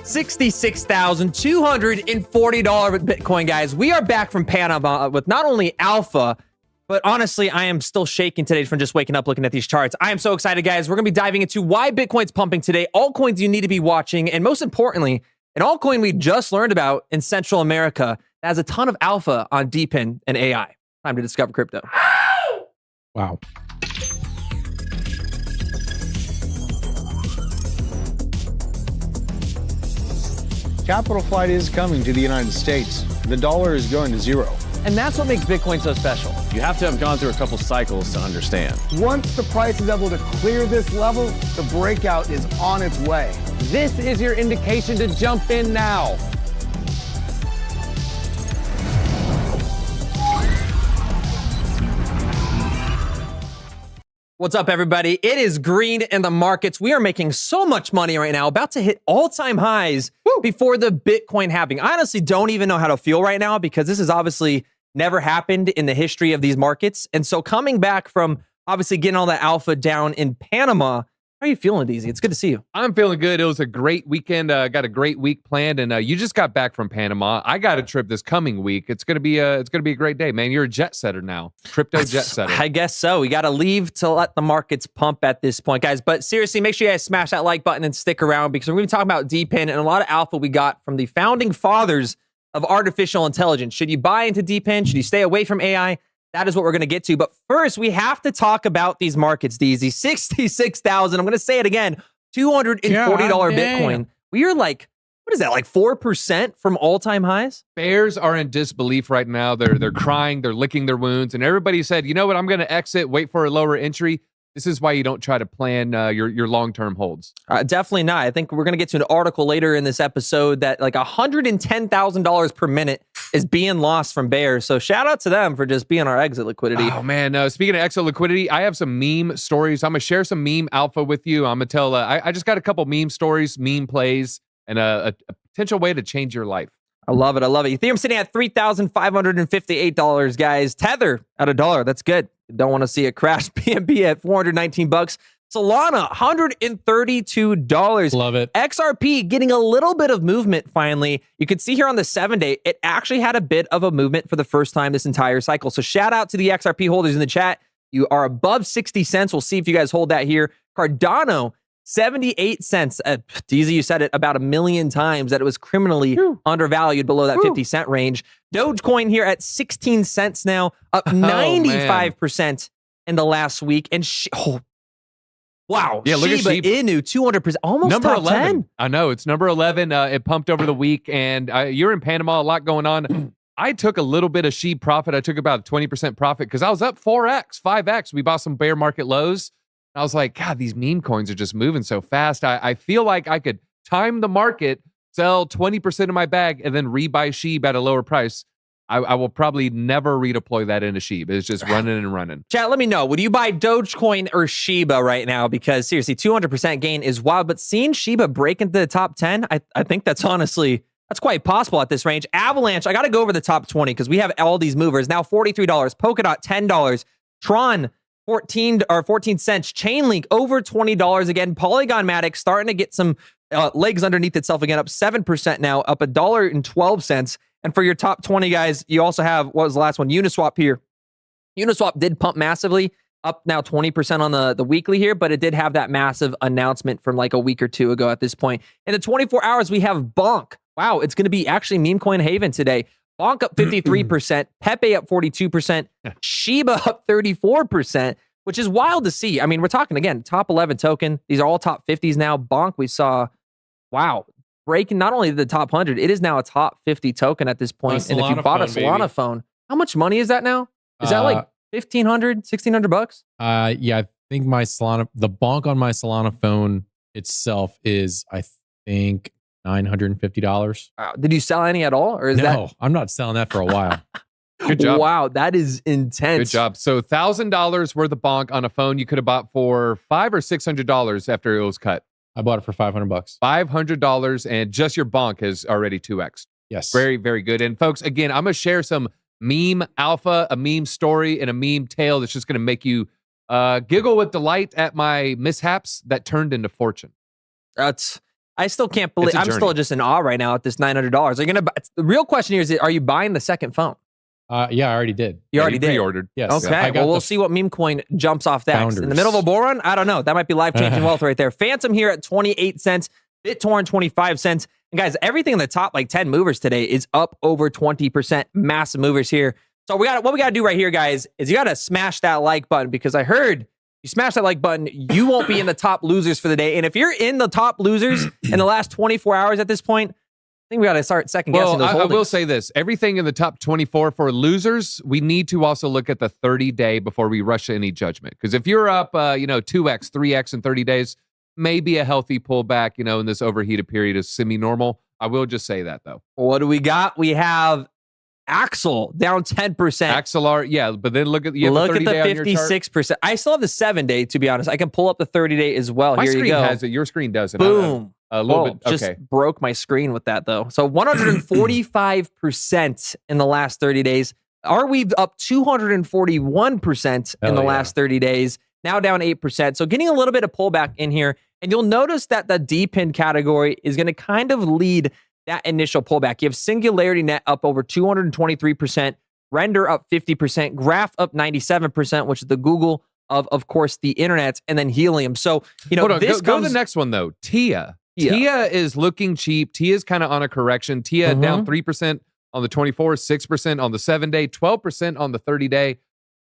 $66,240 Bitcoin, guys. We are back from Panama with not only alpha, but honestly, I am still shaking today from just waking up looking at these charts. I am so excited, guys. We're going to be diving into why Bitcoin's pumping today, altcoins you need to be watching, and most importantly, an altcoin we just learned about in Central America that has a ton of alpha on DePIN and AI. Time to discover crypto. Wow. Capital flight is coming to the United States. The dollar is going to zero. And that's what makes Bitcoin so special. You have to have gone through a couple cycles to understand. Once the price is able to clear this level, the breakout is on its way. This is your indication to jump in now. What's up, everybody? It is green in the markets. We are making so much money right now, about to hit all-time highs before the Bitcoin halving. I honestly don't even know how to feel right now because this has obviously never happened in the history of these markets. And so coming back from obviously getting all that alpha down in Panama, how are you feeling, DZ? It's good to see you. I'm feeling good. It was a great weekend. Got a great week planned, and you just got back from Panama. I got a trip this coming week. It's gonna be a great day, man. You're a jet setter now, crypto jet setter. I guess so. We got to leave to let the markets pump at this point, guys. But seriously, make sure you guys smash that like button and stick around because we're going to be talking about DePIN and a lot of alpha we got from the founding fathers of artificial intelligence. Should you buy into DePIN? Should you stay away from AI? That is what we're going to get to. But first, we have to talk about these markets, DZ. 66,000. I'm going to say it again. $240 Bitcoin. We are like, what is that, like 4% from all-time highs? Bears are in disbelief right now. They're crying. They're licking their wounds. And everybody said, you know what? I'm going to exit, wait for a lower entry. This is why you don't try to plan your long-term holds. Definitely not. I think we're going to get to an article later in this episode that like $110,000 per minute is being lost from bears. So shout out to them for just being our exit liquidity. Oh, man. Speaking of exit liquidity, I have some meme stories. I'm going to share some meme alpha with you. I'm going to tell, I just got a couple meme stories, meme plays, and a potential way to change your life. I love it. I love it. Ethereum sitting at $3,558, guys. Tether at $1. That's good. Don't want to see it crash. BNB at $419. Solana, $132. Love it. XRP getting a little bit of movement finally. You can see here on the 7-day, it actually had a bit of a movement for the first time this entire cycle. So shout out to the XRP holders in the chat. You are above 60 cents. We'll see if you guys hold that here. Cardano, 78 cents. DZ, you said it about a million times that it was criminally undervalued below that 50 cent range. Dogecoin here at 16 cents now, up 95% in the last week. And wow. Yeah, look Shiba at Shiba Inu, 200%, almost number top 11. 10. I know, it's number 11. It pumped over the week, and you're in Panama, a lot going on. I took a little bit of Shiba profit. I took about a 20% profit because I was up 4x, 5x. We bought some bear market lows. I was like, God, these meme coins are just moving so fast. I feel like I could time the market, sell 20% of my bag, and then rebuy Shiba at a lower price. I will probably never redeploy that into Shiba. It's just running and running. Chat, let me know. Would you buy Dogecoin or Shiba right now? Because seriously, 200% gain is wild. But seeing Shiba break into the top 10, I think that's honestly, that's quite possible at this range. Avalanche, I got to go over the top 20 because we have all these movers. Now $43. Polkadot, $10. Tron, 14 cents. Chainlink over $20 again. Polygon Matic starting to get some legs underneath itself again, up 7% now, up $1.12. And for your top 20 guys, you also have, what was the last one? Uniswap here. Uniswap did pump massively, up now 20% on the weekly here, but it did have that massive announcement from like a week or two ago at this point. In the 24 hours, we have Bonk. Wow, it's going to be actually meme coin haven today. Bonk up 53%, Pepe up 42%, Shiba up 34%, which is wild to see. I mean, we're talking, again, top 11 token. These are all top 50s now. Bonk, we saw, wow, breaking not only the top 100, it is now a top 50 token at this point. And if you bought a Solana phone, how much money is that now? Is that like $1,500, $1,600? Yeah, I think my Solana, the bonk on my Solana phone itself is, I think, $950. Did you sell any at all? Or is No, I'm not selling that for a while. Good job. Wow, that is intense. Good job. So $1,000 worth of bonk on a phone you could have bought for $500 or $600 after it was cut. I bought it for $500. $500, and just your bonk has already 2x. Yes. Very, very good. And folks, again, I'm going to share some meme alpha, a meme story, and a meme tale that's just going to make you giggle with delight at my mishaps that turned into fortune. I still can't believe. It's a I'm journey. still just in awe right now at this $900. Are you gonna? The real question here is: are you buying the second phone? Yeah, I already did. You already did. Pre-ordered. Yes. Okay. I got Well, we'll the see what meme coin jumps off that. In the founders. middle of a bull run, I don't know. That might be life-changing wealth right there. Phantom here at 28 cents. BitTorrent 25 cents. And guys, everything in the top like 10 movers today is up over 20%. Massive movers here. So what we got to do right here, guys, is you got to smash that like button, because I heard you smash that like button, you won't be in the top losers for the day. And if you're in the top losers in the last 24 hours at this point, I think we got to start second guessing those I holdings. will say this. Everything in the top 24 for losers, we need to also look at the 30-day before we rush to any judgment. Because if you're up, 2x, 3x in 30 days, maybe a healthy pullback, in this overheated period is semi-normal. I will just say that, though. What do we got? We have Axel down 10%. Axelar, yeah, but then look at the 30-day on your chart. 56%. I still have the 7-day, to be honest. I can pull up the 30-day as well. My Here you screen go. has it. Your screen doesn't. Boom. A little Whoa, bit. Okay. just broke my screen with that, though. So 145% in the last 30 days. Arweave up 241% in the last 30 days. Now down 8%. So getting a little bit of pullback in here. And you'll notice that the D-pin category is going to kind of lead that initial pullback. You have Singularity Net up over 223%. Render up 50%. Graph up 97%, which is the Google of course, the internet. And then Helium. So, Hold on, this go to the next one, though. TIA. TIA is looking cheap. TIA is kind of on a correction. TIA down 3% on the 24, 6% on the 7-day, 12% on the 30-day.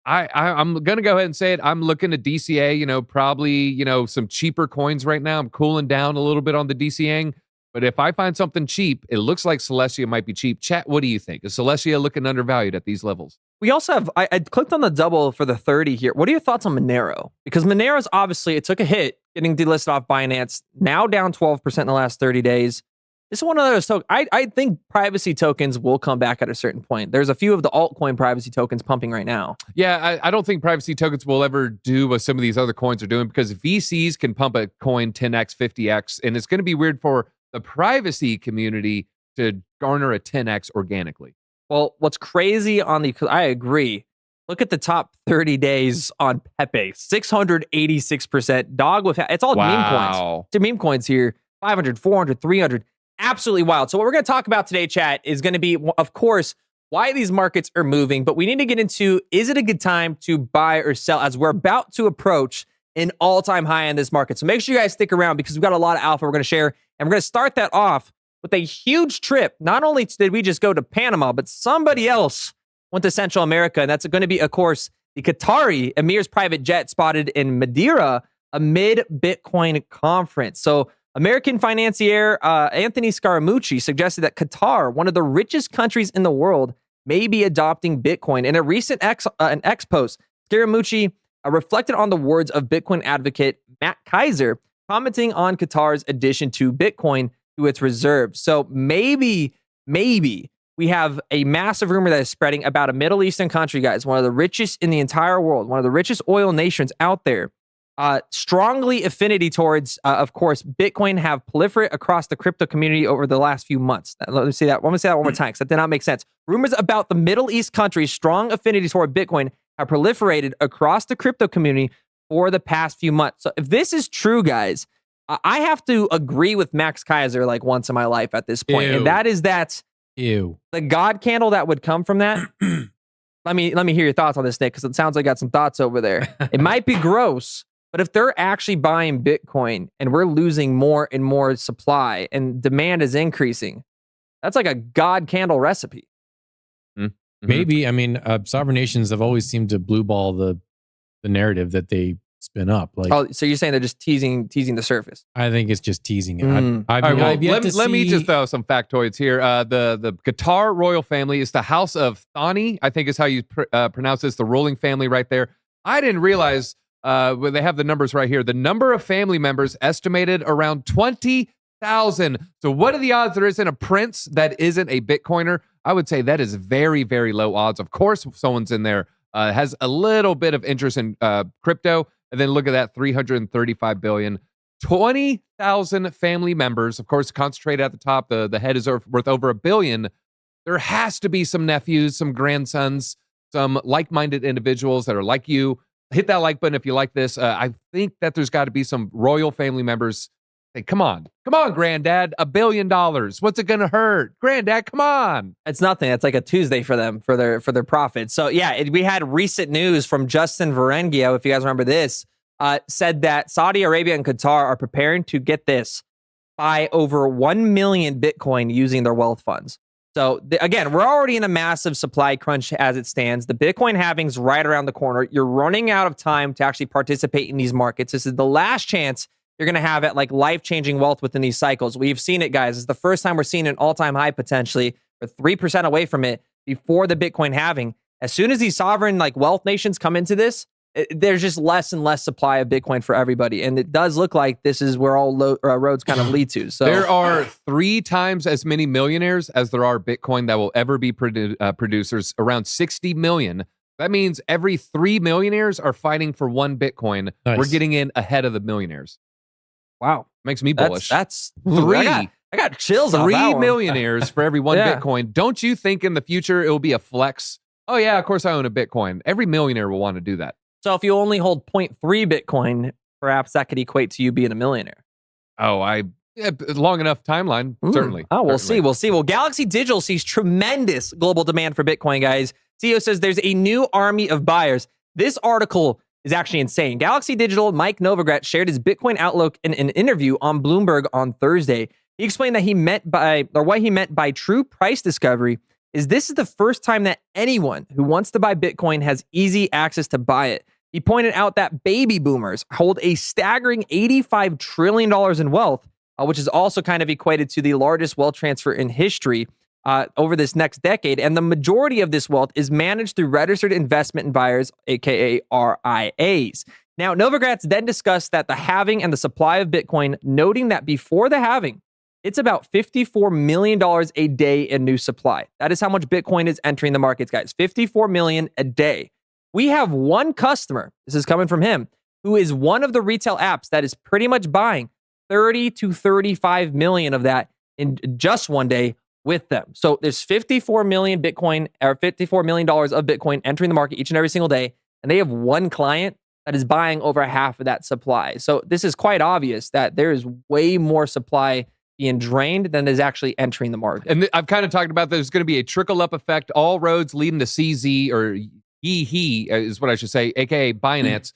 I'm going to go ahead and say it. I'm looking at DCA, probably, some cheaper coins right now. I'm cooling down a little bit on the DCAing. But if I find something cheap, it looks like Celestia might be cheap. Chat, what do you think? Is Celestia looking undervalued at these levels? We also have, I clicked on the double for the 30 here. What are your thoughts on Monero? Because Monero's obviously, it took a hit getting delisted off Binance, now down 12% in the last 30 days. This is one of those tokens. I think privacy tokens will come back at a certain point. There's a few of the altcoin privacy tokens pumping right now. Yeah, I don't think privacy tokens will ever do what some of these other coins are doing, because VCs can pump a coin 10x, 50x, and it's going to be weird for the privacy community to garner a 10x organically. Well, what's crazy because I agree. Look at the top 30 days on Pepe, 686%. Dog with, it's all meme coins. It's meme coins here, 500, 400, 300. Absolutely wild. So what we're going to talk about today, chat, is going to be, of course, why these markets are moving. But we need to get into, is it a good time to buy or sell, as we're about to approach an all-time high in this market. So make sure you guys stick around, because we've got a lot of alpha we're going to share. And we're going to start that off with a huge trip. Not only did we just go to Panama, but somebody else went to Central America. And that's going to be, of course, the Qatari Emir's private jet spotted in Madeira amid Bitcoin conference. So American financier Anthony Scaramucci suggested that Qatar, one of the richest countries in the world, may be adopting Bitcoin. In a recent an X post, Scaramucci reflected on the words of Bitcoin advocate Matt Kaiser, commenting on Qatar's addition to Bitcoin to its reserves. So maybe we have a massive rumor that is spreading about a Middle Eastern country, guys, one of the richest in the entire world, one of the richest oil nations out there, strongly affinity towards, of course, Bitcoin, have proliferated across the crypto community over the last few months. Let me say that one more time, because that did not make sense. Rumors about the Middle East country's strong affinity toward Bitcoin have proliferated across the crypto community for the past few months. So if this is true, guys, I have to agree with Max Kaiser like once in my life at this point. And that is that the God candle that would come from that. Let me hear your thoughts on this, Nick, because it sounds like you got some thoughts over there. It might be gross, but if they're actually buying Bitcoin and we're losing more and more supply and demand is increasing, that's like a God candle recipe. Maybe. I mean, sovereign nations have always seemed to blue ball the narrative that they spin up. Like, oh, so you're saying they're just teasing the surface? I think it's just teasing it. All right, well, let me just throw some factoids here. The Qatar royal family is the House of Thani, I think is how you pronounce this, the ruling family right there. I didn't realize, they have the numbers right here. The number of family members estimated around 20,000. So what are the odds there isn't a prince that isn't a Bitcoiner? I would say that is very, very low odds. Of course, someone's in there, has a little bit of interest in crypto. And then look at that, 335 billion, 20,000 family members, of course, concentrated at the top. The head is worth over $1 billion. There has to be some nephews, some grandsons, some like-minded individuals that are like you. Hit that like button if you like this. I think that there's got to be some royal family members. Hey, come on, granddad, $1 billion. What's it gonna hurt, granddad? Come on. It's nothing. It's like a Tuesday for them for their profits. So yeah, we had recent news from Justin Varengio, if you guys remember this, said that Saudi Arabia and Qatar are preparing to get this buy over 1 million Bitcoin using their wealth funds. So again, we're already in a massive supply crunch as it stands. The Bitcoin halving's right around the corner. You're running out of time to actually participate in these markets. This is the last chance you're going to have at like life-changing wealth within these cycles. We've seen it, guys. It's the first time we're seeing an all-time high potentially. We're 3% away from it before the Bitcoin halving. As soon as these sovereign like wealth nations come into this, there's just less and less supply of Bitcoin for everybody. And it does look like this is where all roads kind of lead to. So there are 3 times as many millionaires as there are Bitcoin that will ever be producers, around 60 million. That means every 3 millionaires are fighting for 1 Bitcoin. Nice. We're getting in ahead of the millionaires. wow. Makes me bullish. That's 3. I got chills on 3 that one. millionaires for every 1 Yeah. Bitcoin. Don't you think in the future it will be a flex? Oh yeah, of course I own a Bitcoin. Every millionaire will want to do that. So if you only hold 0.3 Bitcoin, perhaps that could equate to you being a millionaire. Oh, long enough timeline, certainly. Oh, we'll Certainly. see. We'll see. Well, Galaxy Digital sees tremendous global demand for Bitcoin, guys. CEO says there's a new army of buyers. This article is actually insane. Galaxy Digital, Mike Novogratz, shared his Bitcoin outlook in an interview on Bloomberg on Thursday. He explained that what he meant by true price discovery is this is the first time that anyone who wants to buy Bitcoin has easy access to buy it. He pointed out that baby boomers hold a staggering $85 trillion in wealth, which is also kind of equated to the largest wealth transfer in history over this next decade. And the majority of this wealth is managed through registered investment buyers, aka RIAs. Now, Novogratz then discussed that the halving and the supply of Bitcoin, noting that before the halving, it's about $54 million a day in new supply. That is how much Bitcoin is entering the markets, guys. $54 million a day. We have one customer, this is coming from him, who is one of the retail apps that is pretty much buying 30 to 35 million of that in just one day with them. So there's 54 million Bitcoin or $54 million of Bitcoin entering the market each and every single day. And they have one client that is buying over half of that supply. So this is quite obvious that there is way more supply being drained than is actually entering the market. And I've kind of talked about there's going to be a trickle-up effect. All roads leading to CZ or he is what I should say, aka Binance.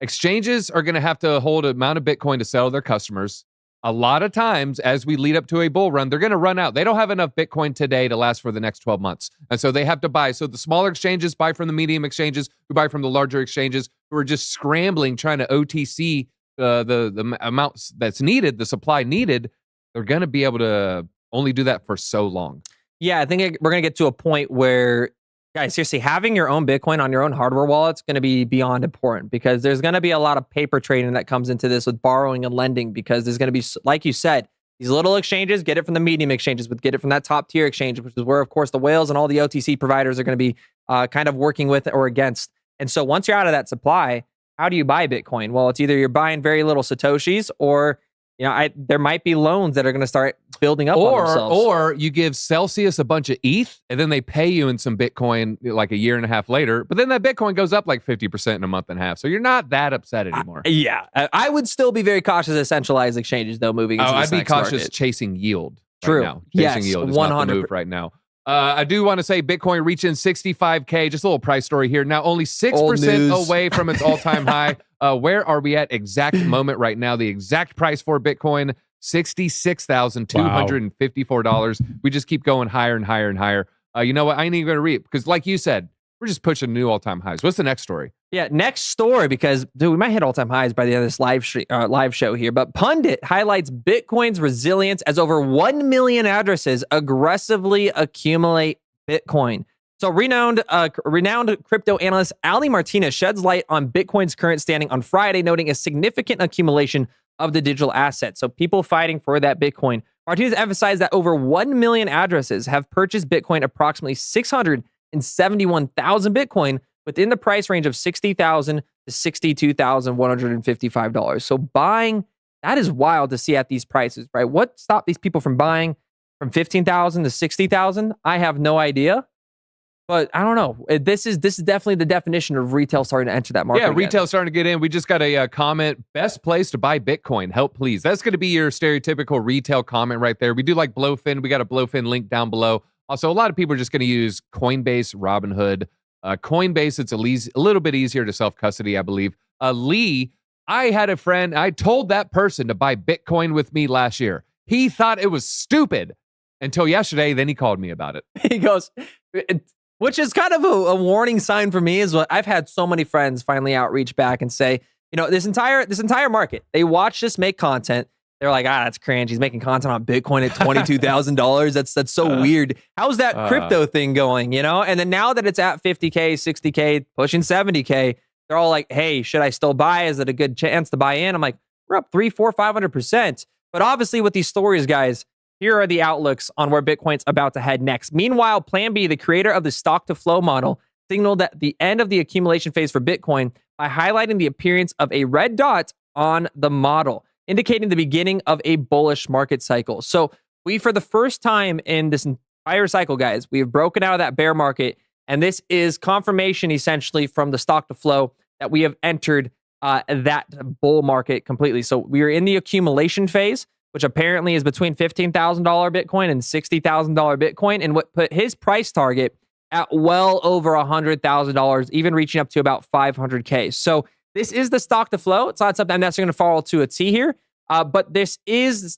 Exchanges are going to have to hold an amount of Bitcoin to sell their customers. A lot of times, as we lead up to a bull run, they're going to run out. They don't have enough Bitcoin today to last for the next 12 months. And so they have to buy. So the smaller exchanges buy from the medium exchanges, who buy from the larger exchanges, who are just scrambling, trying to OTC the amounts that's needed, the supply needed. They're going to be able to only do that for so long. Yeah, I think we're going to get to a point where, guys, seriously, having your own Bitcoin on your own hardware wallet is going to be beyond important because there's going to be a lot of paper trading that comes into this with borrowing and lending because there's going to be, like you said, these little exchanges, get it from the medium exchanges, but get it from that top tier exchange, which is where, of course, the whales and all the OTC providers are going to be kind of working with or against. And so once you're out of that supply, how do you buy Bitcoin? Well, it's either you're buying very little Satoshis or there might be loans that are going to start building up on themselves. Or you give Celsius a bunch of ETH, and then they pay you in some Bitcoin like a year and a half later. But then that Bitcoin goes up like 50% in a month and a half. So you're not that upset anymore. I would still be very cautious of centralized exchanges, though, moving into this I'd be next cautious market. chasing yield. True. Right now. Chasing Yes, yield is not the 100%. move right now. I do want to say Bitcoin reaching 65K, just a little price story here. Now only 6% away from its all-time high. Where are we at exact moment right now? The exact price for Bitcoin, $66,254. We just keep going higher and higher and higher. You know what? I ain't even going to read because like you said, we're just pushing new all-time highs. What's the next story? Yeah, next story, because dude, we might hit all-time highs by the end of this live show here. But Pundit highlights Bitcoin's resilience as over 1 million addresses aggressively accumulate Bitcoin. So renowned crypto analyst Ali Martinez sheds light on Bitcoin's current standing on Friday, noting a significant accumulation of the digital asset. So people fighting for that Bitcoin. Martinez emphasized that over 1 million addresses have purchased Bitcoin, approximately 671,000 Bitcoin, within the price range of $60,000 to $62,155. So buying, that is wild to see at these prices, right? What stopped these people from buying from $15,000 to $60,000? I have no idea. But I don't know. This is definitely the definition of retail starting to enter that market. Yeah, again. retail starting to get in. We just got a comment. Best place to buy Bitcoin. Help, please. That's going to be your stereotypical retail comment right there. We do like Blofin. We got a Blofin link down below. Also, a lot of people are just going to use Coinbase, Robinhood. Coinbase, it's a little bit easier to self-custody, I believe. Lee, I had a friend. I told that person to buy Bitcoin with me last year. He thought it was stupid until yesterday. Then he called me about it. He goes, which is kind of a warning sign for me, is what I've had so many friends finally outreach back and say, you know, this entire market, they watch this make content. They're like, that's cringe. He's making content on Bitcoin at $22,000. That's so weird. How's that crypto thing going? You know? And then now that it's at 50K, 60K, pushing 70K, they're all like, hey, should I still buy? Is it a good chance to buy in? I'm like, we're up 300, 400, 500%. But obviously with these stories, guys, here are the outlooks on where Bitcoin's about to head next. Meanwhile, Plan B, the creator of the stock to flow model, signaled that the end of the accumulation phase for Bitcoin by highlighting the appearance of a red dot on the model, indicating the beginning of a bullish market cycle. So we, for the first time in this entire cycle, guys, we have broken out of that bear market, and this is confirmation essentially from the stock to flow that we have entered that bull market completely. So we are in the accumulation phase, which apparently is between $15,000 Bitcoin and $60,000 Bitcoin, and what put his price target at well over $100,000, even reaching up to about 500K. So this is the stock to flow. It's not something that's going to follow to a T here, but this is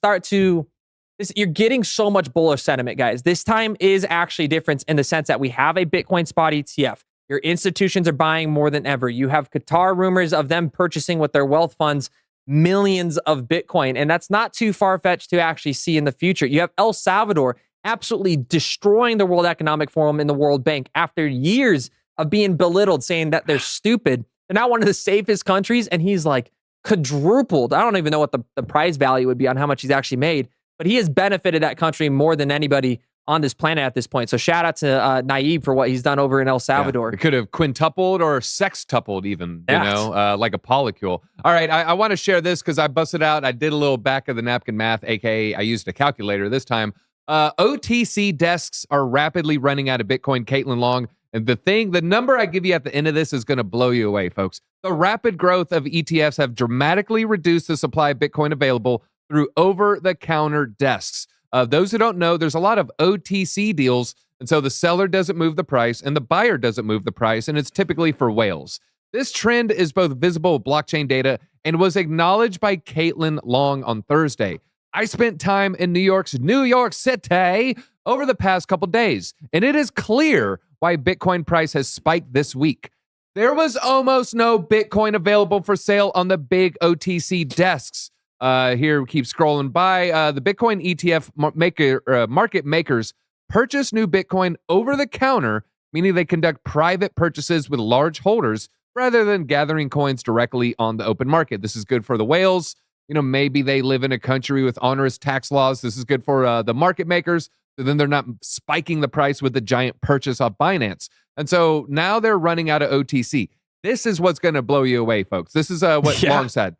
you're getting so much bullish sentiment, guys. This time is actually different in the sense that we have a Bitcoin spot ETF. Your institutions are buying more than ever. You have Qatar rumors of them purchasing with their wealth funds millions of Bitcoin, and that's not too far-fetched to actually see in the future. You have El Salvador absolutely destroying the World Economic Forum and the World Bank after years of being belittled, saying that they're stupid. They're not one of the safest countries, and he's like quadrupled. I don't even know what the price value would be on how much he's actually made, but he has benefited that country more than anybody on this planet at this point. So shout out to Naib for what he's done over in El Salvador. Yeah, it could have quintupled or sextupled even, you know, like a polycule. All right, I want to share this because I busted out. I did a little back of the napkin math, aka I used a calculator this time. OTC desks are rapidly running out of Bitcoin. Caitlin Long. And the number I give you at the end of this is going to blow you away, folks. The rapid growth of ETFs have dramatically reduced the supply of Bitcoin available through over-the-counter desks. Those who don't know, there's a lot of OTC deals, and so the seller doesn't move the price and the buyer doesn't move the price, and it's typically for whales. This trend is both visible with blockchain data and was acknowledged by Caitlin Long on Thursday. I spent time in New York City over the past couple days, and it is clear why Bitcoin price has spiked this week. There was almost no Bitcoin available for sale on the big OTC desks. Here, we keep scrolling by. The Bitcoin ETF market makers purchase new Bitcoin over the counter, meaning they conduct private purchases with large holders rather than gathering coins directly on the open market. This is good for the whales. You know, maybe they live in a country with onerous tax laws. This is good for the market makers. So then they're not spiking the price with the giant purchase off Binance. And so now they're running out of OTC. This is what's going to blow you away, folks. This is what Long said.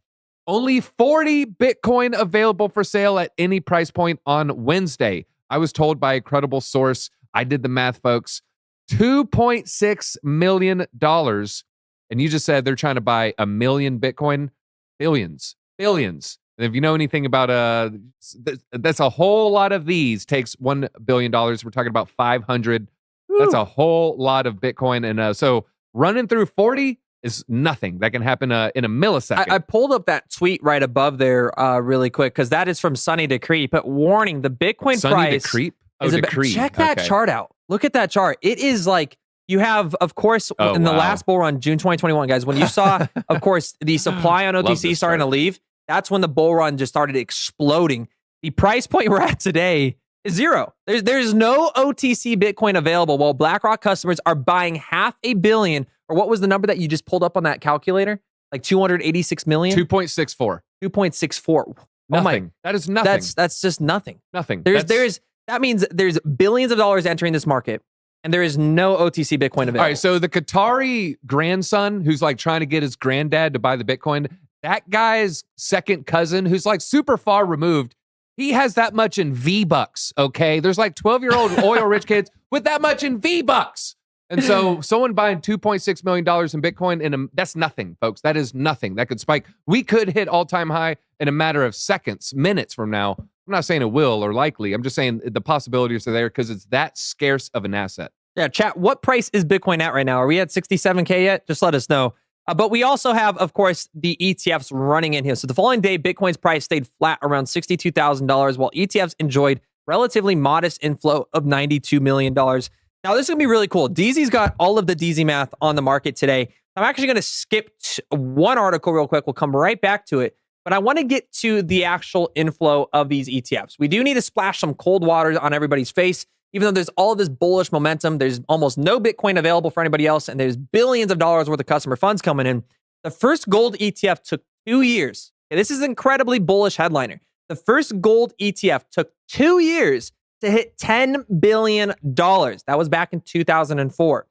Only 40 Bitcoin available for sale at any price point on Wednesday. I was told by a credible source. I did the math, folks. $2.6 million. And you just said they're trying to buy 1 million Bitcoin. Billions. And if you know anything about that's a whole lot of these takes $1 billion. We're talking about 500. That's a whole lot of Bitcoin. And so running through 40 is nothing. That can happen in a millisecond. I pulled up that tweet right above there really quick because that is from Sunny Decree. But warning, the Bitcoin price is Decree. Check that chart out. Look at that chart. It is like you have, of course, in the last bull run, June 2021, guys, when you saw, of course, the supply on OTC starting to leave, that's when the bull run just started exploding. The price point we're at today is zero. There's no OTC Bitcoin available while BlackRock customers are buying $500 million, or what was the number that you just pulled up on that calculator? Like 286 million? 2.64. 2.64. Nothing. That is nothing. That's just nothing. Nothing. That means there's billions of dollars entering this market, and there is no OTC Bitcoin available. All right, so the Qatari grandson who's like trying to get his granddad to buy the Bitcoin, that guy's second cousin who's like super far removed, he has that much in V-Bucks, okay? There's like 12-year-old oil rich kids with that much in V-Bucks. And so someone buying $2.6 million in Bitcoin, that's nothing, folks. That is nothing. That could spike. We could hit all-time high in a matter of seconds, minutes from now. I'm not saying it will or likely. I'm just saying the possibilities are there because it's that scarce of an asset. Yeah, chat, what price is Bitcoin at right now? Are we at 67K yet? Just let us know. But we also have, of course, the ETFs running in here. So the following day, Bitcoin's price stayed flat around $62,000, while ETFs enjoyed relatively modest inflow of $92 million. Now, this is going to be really cool. DZ's got all of the DZ math on the market today. I'm actually going to skip one article real quick. We'll come right back to it. But I want to get to the actual inflow of these ETFs. We do need to splash some cold water on everybody's face. Even though there's all of this bullish momentum, there's almost no Bitcoin available for anybody else, and there's billions of dollars worth of customer funds coming in. The first gold ETF took 2 years. Okay, this is an incredibly bullish headliner. The first gold ETF took 2 years to hit $10 billion. That was back in 2004.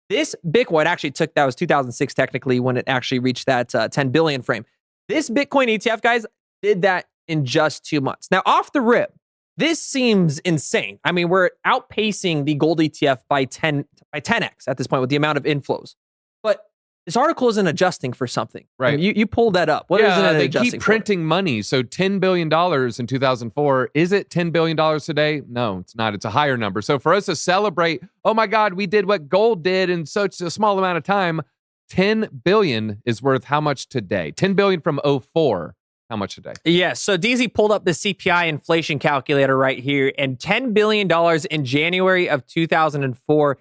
This Bitcoin actually took, that was 2006 technically when it actually reached that 10 billion frame. This Bitcoin ETF, guys, did that in just 2 months. Now, off the rip, this seems insane. I mean, we're outpacing the gold ETF by 10x at this point with the amount of inflows. But this article isn't adjusting for something. Right. I mean, you pulled that up. What is it they adjusting keep for? printing money. So $10 billion in 2004. Is it $10 billion today? No, it's not. It's a higher number. So for us to celebrate, oh my God, we did what gold did in such a small amount of time, 10 billion is worth how much today? 10 billion from 04. How much today? Yes. So DZ pulled up the CPI inflation calculator right here, and $10 billion in January of 2004.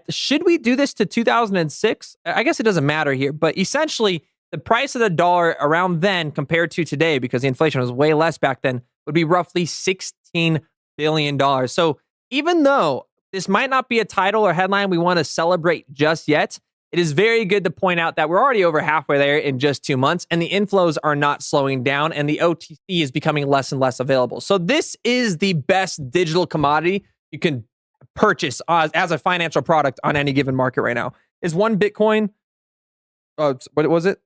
Should we do this to 2006? I guess it doesn't matter here, but essentially the price of the dollar around then compared to today, because the inflation was way less back then, would be roughly $16 billion. So even though this might not be a title or headline we want to celebrate just yet, it is very good to point out that we're already over halfway there in just 2 months, and the inflows are not slowing down, and the OTC is becoming less and less available. So this is the best digital commodity you can purchase as a financial product on any given market right now. Is one Bitcoin, what was it?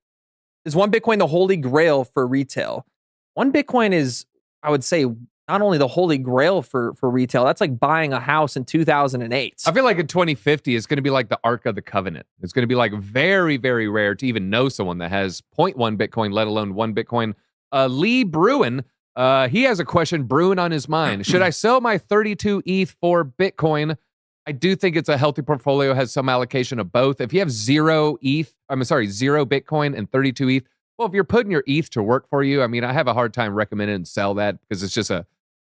Is one Bitcoin the holy grail for retail? One Bitcoin is, I would say, not only the holy grail for retail, that's like buying a house in 2008. I feel like in 2050, it's going to be like the Ark of the Covenant. It's going to be like very, very rare to even know someone that has 0.1 Bitcoin, let alone 1 Bitcoin. Lee Bruin, he has a question brewing on his mind. Should I sell my 32 ETH for Bitcoin? I do think it's a healthy portfolio, has some allocation of both. If you have zero Bitcoin and 32 ETH, well, if you're putting your ETH to work for you, I mean, I have a hard time recommending and sell that because it's just a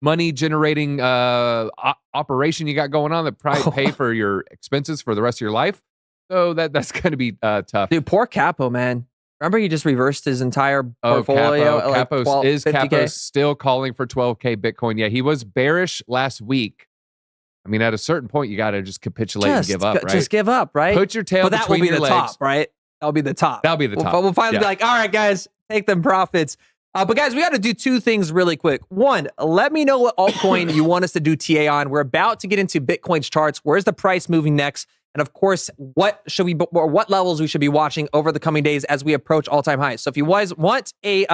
money generating operation you got going on that probably pay for your expenses for the rest of your life. So that's going to be tough. Dude, poor Capo, man. Remember he just reversed his entire portfolio. Capo still calling for 12K Bitcoin? Yeah, he was bearish last week. I mean, at a certain point, you got to just capitulate and give up, right? Just give up, right? Put your tail between your legs. But that will be the top, right? That'll be the top. That'll be the top. We'll finally be like, all right, guys, take them profits. But guys, we got to do two things really quick. One, let me know what altcoin you want us to do TA on. We're about to get into Bitcoin's charts. Where's the price moving next? And of course, what levels we should be watching over the coming days as we approach all-time highs. So if you guys want a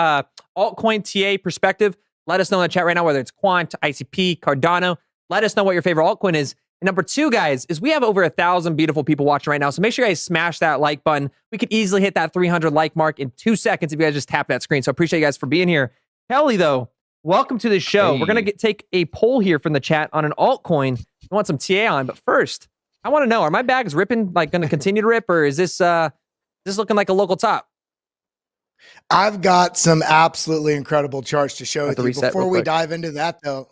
altcoin TA perspective, let us know in the chat right now, whether it's Quant, ICP, Cardano. Let us know what your favorite altcoin is. And number two, guys, is we have over 1,000 beautiful people watching right now. So make sure you guys smash that like button. We could easily hit that 300 like mark in 2 seconds if you guys just tap that screen. So appreciate you guys for being here. Kelly, though, welcome to the show. We're going to take a poll here from the chat on an altcoin we want some TA on. But first, I want to know, are my bags ripping, like going to continue to rip, or is this looking like a local top? I've got some absolutely incredible charts to show you. Before we dive into that, though,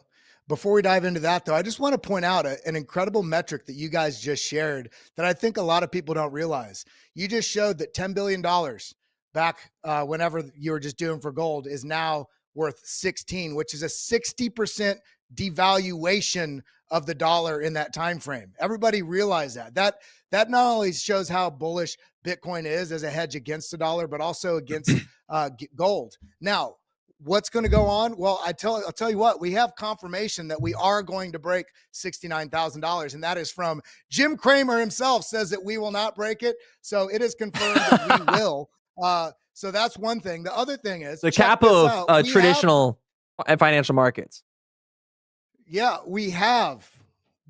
I just want to point out an incredible metric that you guys just shared that I think a lot of people don't realize. You just showed that $10 billion back whenever you were just doing for gold is now worth 16, which is a 60% devaluation of the dollar in that time frame. Everybody realize that. That not only shows how bullish Bitcoin is as a hedge against the dollar, but also against gold. Now, what's going to go on? Well, I'll tell you what, we have confirmation that we are going to break $69,000. And that is from Jim Cramer himself, says that we will not break it. So it is confirmed that we will. So that's one thing. The other thing is the capo of traditional financial markets. Yeah, we have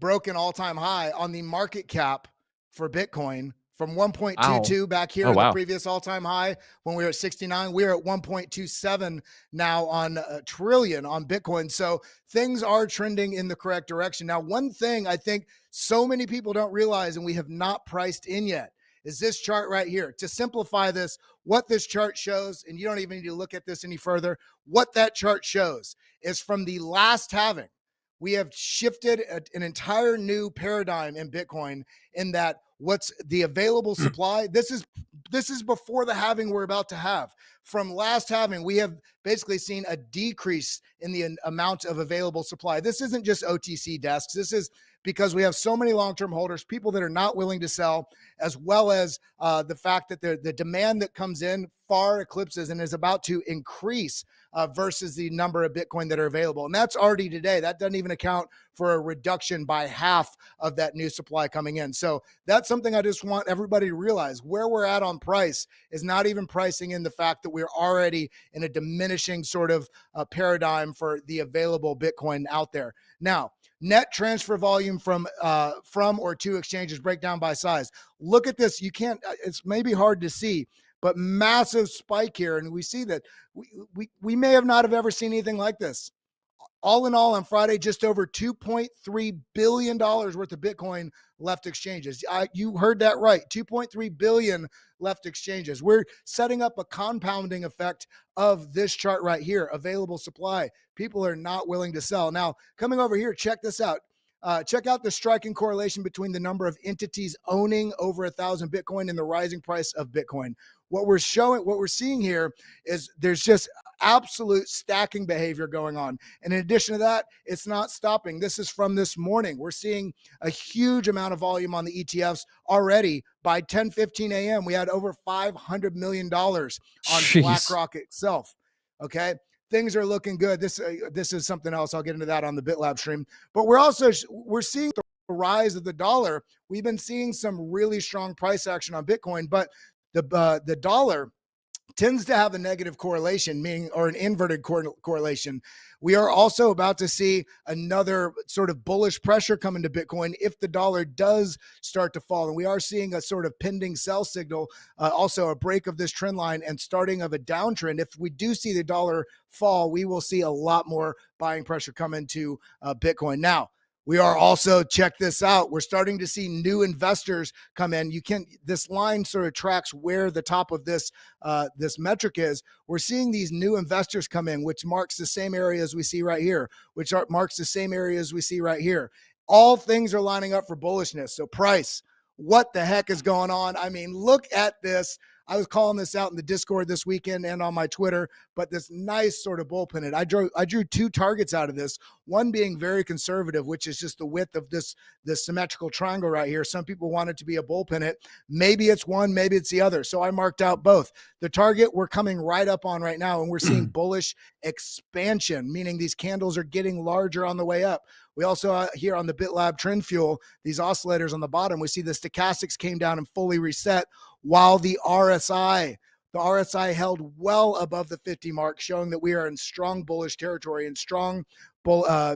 broken all-time high on the market cap for Bitcoin from 1.22 back here Oh, in the wow. previous all-time high when we were at 69. We're at 1.27 now on a trillion on Bitcoin. So things are trending in the correct direction. Now, one thing I think so many people don't realize and we have not priced in yet is this chart right here. To simplify this, what this chart shows, and you don't even need to look at this any further, what that chart shows is from the last halving, we have shifted an entire new paradigm in Bitcoin in that what's the available supply. This is before the halving we're about to have. From last halving, we have basically seen a decrease in the amount of available supply. This isn't just OTC desks. This is because we have so many long-term holders, people that are not willing to sell, as well as the fact that the demand that comes in far eclipses and is about to increase versus the number of Bitcoin that are available. And that's already today. That doesn't even account for a reduction by half of that new supply coming in. So that's something I just want everybody to realize. Where we're at on price is not even pricing in the fact that we're already in a diminishing sort of paradigm for the available Bitcoin out there. Now, net transfer volume from or to exchanges, breakdown by size. Look at this. You can't, it's maybe hard to see, but massive spike here. And we see that we may have not have ever seen anything like this. All in all, on Friday, just over $2.3 billion worth of Bitcoin left exchanges. You heard that right. 2.3 billion left exchanges. We're setting up a compounding effect of this chart right here, available supply. People are not willing to sell. Now, coming over here, check this out. Check out the striking correlation between the number of entities owning over 1,000 Bitcoin and the rising price of Bitcoin. What we're seeing here is there's just absolute stacking behavior going on. And in addition to that, it's not stopping. This is from this morning. We're seeing a huge amount of volume on the ETFs already. By 10:15 a.m., we had over $500 million on BlackRock itself. Okay. Things are looking good. This is something else. I'll get into that on the Bitlab stream. But we're seeing the rise of the dollar. We've been seeing some really strong price action on Bitcoin, but the dollar tends to have a negative correlation, meaning or an inverted correlation. We are also about to see another sort of bullish pressure come into Bitcoin if the dollar does start to fall. And we are seeing a sort of pending sell signal, also a break of this trend line and starting of a downtrend. If we do see the dollar fall, we will see a lot more buying pressure come into Bitcoin. Now, we are also, check this out, we're starting to see new investors come in. This line sort of tracks where the top of this metric is. We're seeing these new investors come in, which marks the same areas we see right here, marks the same areas we see right here. All things are lining up for bullishness. So price, what the heck is going on? I mean, look at this. I was calling this out in the Discord this weekend and on my Twitter, but this nice sort of bull pennant. I drew two targets out of this, one being very conservative, which is just the width of this symmetrical triangle right here. Some people want it to be a bull pennant. Maybe it's one, maybe it's the other. So I marked out both. The target we're coming right up on right now, and we're seeing bullish expansion, meaning these candles are getting larger on the way up. We also here on the Bitlab Trend Fuel, these oscillators on the bottom, we see the stochastics came down and fully reset, while the RSI held well above the 50 mark, showing that we are in strong bullish territory and strong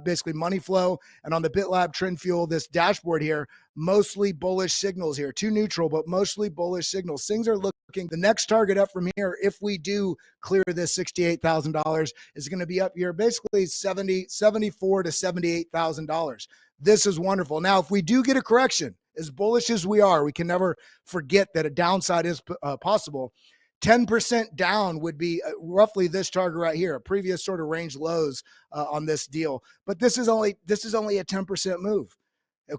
basically money flow. And on the Bitlab Trend Fuel, this dashboard here, mostly bullish signals here, too neutral, but mostly bullish signals. Things are looking, the next target up from here, if we do clear this $68,000, is going to be up here basically $74,000 to $78,000. This is wonderful. Now, if we do get a correction, as bullish as we are, we can never forget that a downside is possible. 10% down would be roughly this target right here, a previous sort of range lows on this deal. But this is only a 10% move.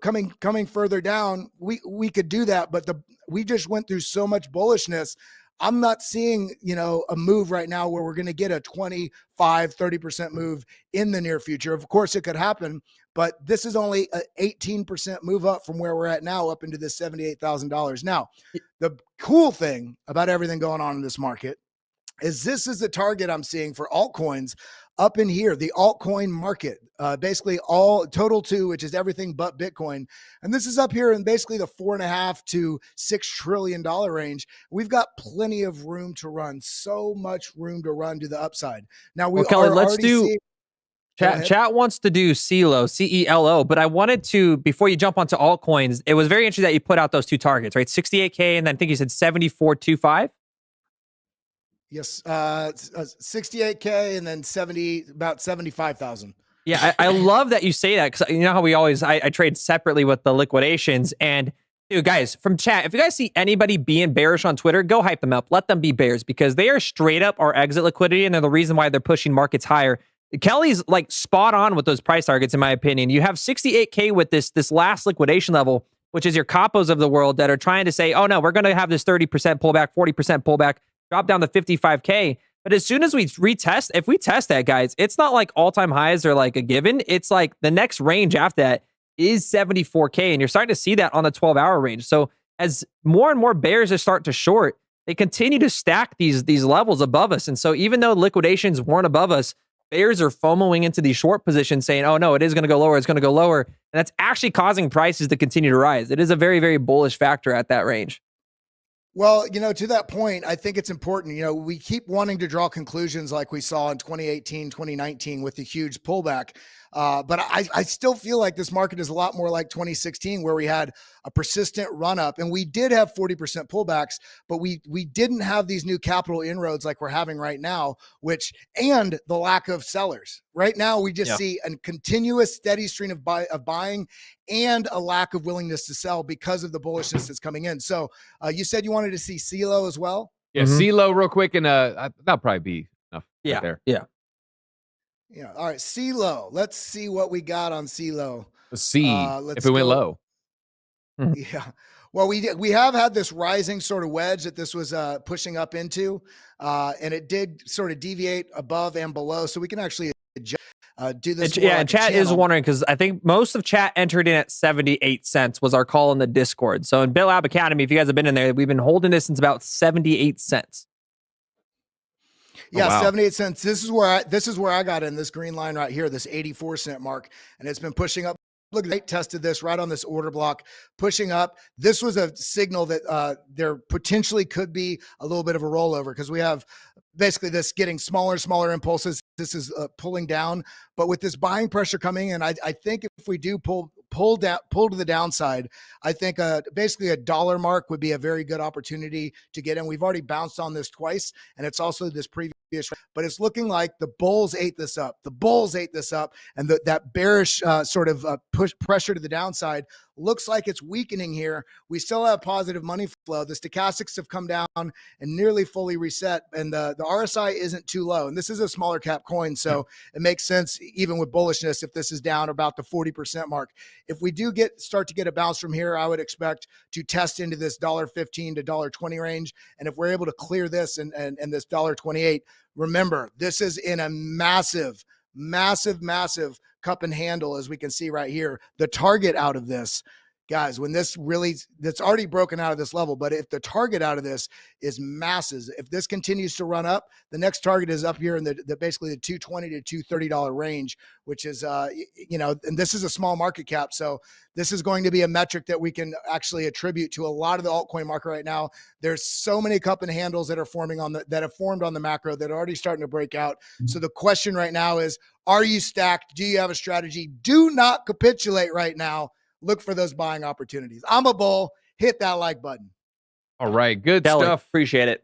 Coming further down, we could do that, but we just went through so much bullishness. I'm not seeing, a move right now where we're going to get a 25, 30% move in the near future. Of course, it could happen, but this is only an 18% move up from where we're at now, up into this $78,000. Now, the cool thing about everything going on in this market is this is the target I'm seeing for altcoins up in here, the altcoin market, basically all total two, which is everything but Bitcoin. And this is up here in basically the $4.5 to $6 trillion range. We've got plenty of room to run, so much room to run to the upside. Now, Kelly, let's do Chat wants to do CELO, CELO, but I wanted to, before you jump onto altcoins, it was very interesting that you put out those two targets, right? 68K, and then I think you said 74.25. Yes, 68K, and then about 75,000. Yeah, I love that you say that, because you know how we always, I trade separately with the liquidations. And dude, guys, from chat, if you guys see anybody being bearish on Twitter, go hype them up. Let them be bears, because they are straight up our exit liquidity, and they're the reason why they're pushing markets higher. Kelly's like spot on with those price targets, in my opinion. You have 68K with this last liquidation level, which is your capos of the world that are trying to say, oh no, we're going to have this 30% pullback, 40% pullback, drop down to 55K. But as soon as we retest, if we test that, guys, it's not like all-time highs are like a given. It's like the next range after that is 74K, and you're starting to see that on the 12-hour range. So as more and more bears are starting to short, they continue to stack these levels above us. And so even though liquidations weren't above us, bears are FOMOing into these short positions saying, oh no, it is going to go lower, it's going to go lower. And that's actually causing prices to continue to rise. It is a very, very bullish factor at that range. Well, to that point, I think it's important. We keep wanting to draw conclusions like we saw in 2018, 2019 with the huge pullback. But I still feel like this market is a lot more like 2016, where we had a persistent run up, and we did have 40% pullbacks, but we didn't have these new capital inroads like we're having right now, and the lack of sellers. Right now, we just see a continuous steady stream of buying and a lack of willingness to sell because of the bullishness that's coming in. So you said you wanted to see CELO as well? Yeah, CELO real quick, and that'll probably be enough. Yeah, right there. yeah. Yeah. All right. CELO. Let's see what we got on CELO. Let's see if it went low. Yeah. Well, we have had this rising sort of wedge that this was pushing up into, and it did sort of deviate above and below. So we can actually do this. Yeah, and chat is wondering, because I think most of chat entered in at 78 cents was our call in the Discord. So in Bitlab Academy, if you guys have been in there, we've been holding this since about 78 cents. Yeah, oh, wow. 78 cents. This is where I got in this green line right here, this 84-cent mark, and it's been pushing up. Look, they tested this right on this order block, pushing up. This was a signal that there potentially could be a little bit of a rollover, because we have basically this getting smaller and smaller impulses. This is pulling down, but with this buying pressure coming in, I think if we do pull to the downside, I think basically a dollar mark would be a very good opportunity to get in. We've already bounced on this twice, and it's also this previous, but it's looking like the bulls ate this up. The bulls ate this up, and that bearish sort of push pressure to the downside looks like it's weakening here. We still have positive money flow. The stochastics have come down and nearly fully reset, and the RSI isn't too low. And this is a smaller cap coin, so it makes sense even with bullishness if this is down about the 40% mark. If we do start to get a bounce from here, I would expect to test into this $1.15 to $1.20 range. And if we're able to clear this and this $1.28, remember, this is in a massive cup and handle, as we can see right here. The target out of this, guys, when that's already broken out of this level, but if the target out of this is masses, if this continues to run up, the next target is up here in the basically the $220 to $230 range, which is and this is a small market cap, so this is going to be a metric that we can actually attribute to a lot of the altcoin market right now. There's so many cup and handles that are forming that have formed on the macro that are already starting to break out. So the question right now is, are you stacked? Do you have a strategy? Do not capitulate right now. Look for those buying opportunities. I'm a bull. Hit that like button. All right, good Kelly, stuff. Appreciate it.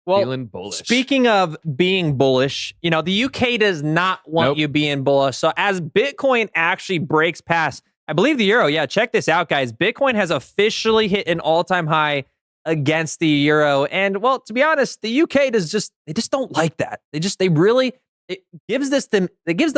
Well, Feeling bullish. Speaking of being bullish, the UK does not want you being bullish. So as Bitcoin actually breaks past, I believe the euro. Yeah, check this out, guys. Bitcoin has officially hit an all-time high against the euro. And well, to be honest, the UK they just don't like that. It gives them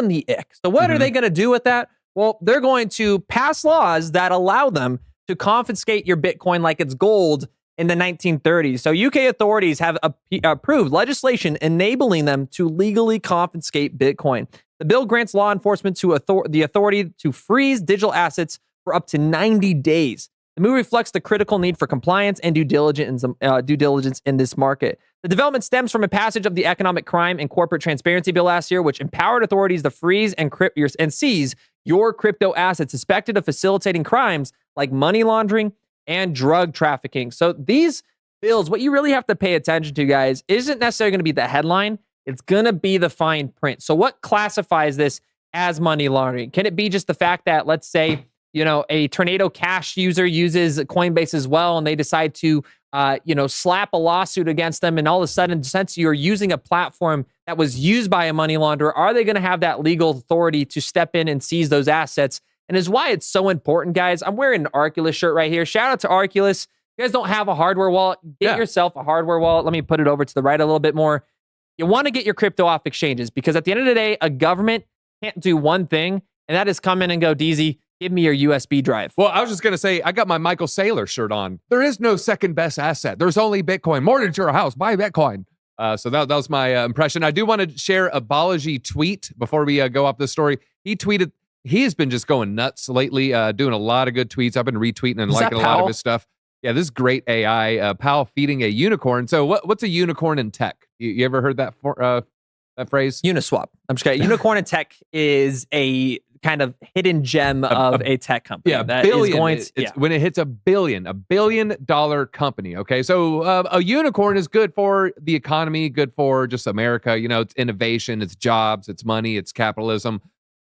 the ick. So what are they going to do with that? Well, they're going to pass laws that allow them to confiscate your Bitcoin like it's gold in the 1930s. So UK authorities have approved legislation enabling them to legally confiscate Bitcoin. The bill grants law enforcement the authority to freeze digital assets for up to 90 days. The move reflects the critical need for compliance and due diligence in this market. The development stems from a passage of the Economic Crime and Corporate Transparency Bill last year, which empowered authorities to freeze and seize your crypto assets suspected of facilitating crimes like money laundering and drug trafficking. So these bills, what you really have to pay attention to, guys, isn't necessarily going to be the headline. It's going to be the fine print. So what classifies this as money laundering? Can it be just the fact that, let's say, a Tornado Cash user uses Coinbase as well, and they decide to, slap a lawsuit against them, and all of a sudden, since you're using a platform that was used by a money launderer, are they going to have that legal authority to step in and seize those assets? And is why it's so important, guys. I'm wearing an Arculus shirt right here. Shout out to Arculus. If you guys don't have a hardware wallet, get yourself a hardware wallet. Let me put it over to the right a little bit more. You want to get your crypto off exchanges, because at the end of the day, a government can't do one thing, and that is come in and go, DZ, give me your USB drive. Well, I was just going to say, I got my Michael Saylor shirt on. There is no second best asset. There's only Bitcoin. Mortgage your house. Buy Bitcoin. So that was my impression. I do want to share a Balaji tweet before we go off this story. He tweeted, he has been just going nuts lately, doing a lot of good tweets. I've been retweeting and liking a lot of his stuff. Yeah, this is great AI. Powell feeding a unicorn. So what's a unicorn in tech? You ever heard that that phrase? Uniswap. I'm just kidding. Unicorn in tech is a kind of hidden gem of a tech company. Yeah, that billion. Is going to, it's when it hits a $1 billion company. Okay, so a unicorn is good for the economy, good for just America. It's innovation, it's jobs, it's money, it's capitalism.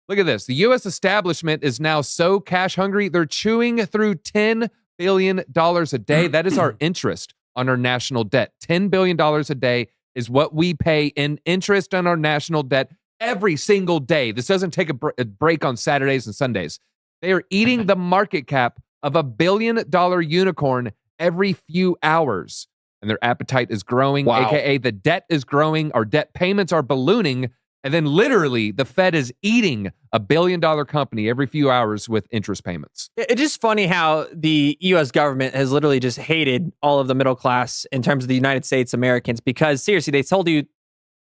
Look at this. The U.S. establishment is now so cash hungry, they're chewing through $10 billion a day. That is our interest on our national debt. $10 billion a day is what we pay in interest on our national debt every single day. This doesn't take a break on Saturdays and Sundays. They are eating the market cap of $1 billion unicorn every few hours. And their appetite is growing, aka the debt is growing, our debt payments are ballooning. And then literally the Fed is eating $1 billion company every few hours with interest payments. It's just funny how the U.S. government has literally just hated all of the middle class in terms of the United States Americans, because seriously, they told you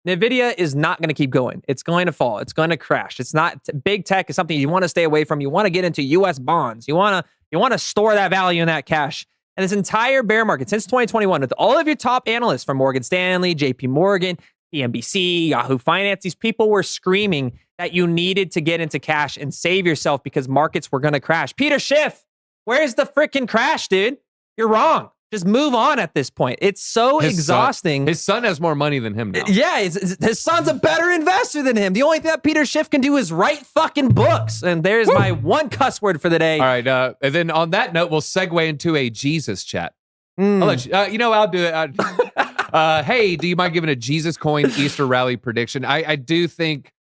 NVIDIA is not going to keep going. It's going to fall. It's going to crash. It's not big tech is something you want to stay away from. You want to get into U.S. bonds. You want to store that value in that cash. And this entire bear market since 2021, with all of your top analysts from Morgan Stanley, JP Morgan, PNBC, Yahoo Finance, these people were screaming that you needed to get into cash and save yourself because markets were going to crash. Peter Schiff, where's the freaking crash, dude? You're wrong. Just move on at this point. It's so exhausting. His son has more money than him now. Yeah, his son's a better investor than him. The only thing that Peter Schiff can do is write fucking books. And there's my one cuss word for the day. All right. And then on that note, we'll segue into a Jesus chat. I'll let you, I'll do it. Hey, do you mind giving a Jesus coin Easter rally prediction? I do think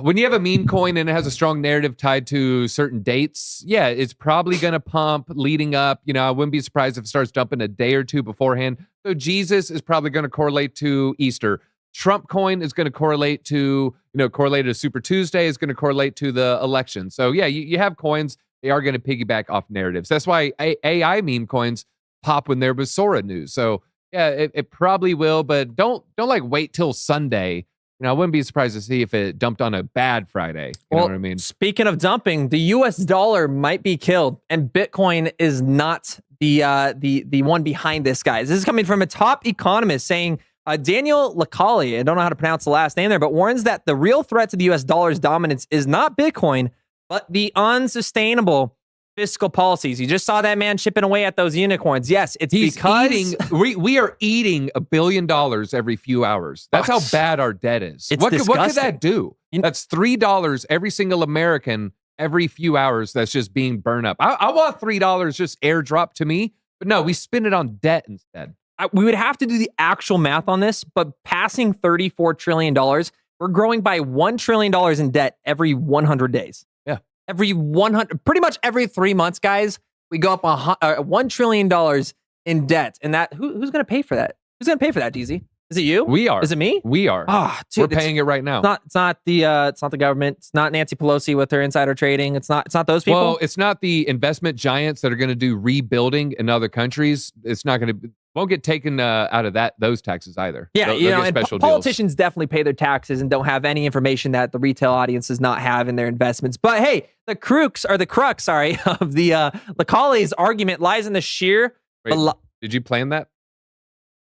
when you have a meme coin and it has a strong narrative tied to certain dates, yeah, it's probably going to pump leading up. I wouldn't be surprised if it starts dumping a day or two beforehand. So Jesus is probably going to correlate to Easter. Trump coin is going to correlate to, Super Tuesday is going to correlate to the election. So yeah, you have coins. They are going to piggyback off narratives. That's why AI meme coins pop when there was Sora news. So yeah, it probably will, but don't wait till Sunday. I wouldn't be surprised to see if it dumped on a bad Friday. You know what I mean? Speaking of dumping, the US dollar might be killed, and Bitcoin is not the one behind this, guys. This is coming from a top economist saying, Daniel Lacalle, I don't know how to pronounce the last name there, but warns that the real threat to the US dollar's dominance is not Bitcoin, but the unsustainable fiscal policies. You just saw that man chipping away at those unicorns. Yes, because we are eating $1 billion every few hours. That's how bad our debt is. What could that do? That's $3 every single American every few hours that's just being burned up. I want $3 just airdrop to me, but no, we spend it on debt instead. We would have to do the actual math on this, but passing $34 trillion, we're growing by $1 trillion in debt every 100 days. Every 100, pretty much every 3 months, guys, we go up $1 trillion in debt. And that who's going to pay for that? Who's going to pay for that, DZ? Is it you? We are. Is it me? We are. We're paying it right now. It's not the government. It's not Nancy Pelosi with her insider trading. It's not those people. Well, it's not the investment giants that are going to do rebuilding in other countries. It's not going to won't get taken out of those taxes either. Yeah, they'll get special politicians definitely pay their taxes and don't have any information that the retail audience does not have in their investments. But hey, the crux of the Lacalle's argument lies in the sheer. Wait, did you plan that?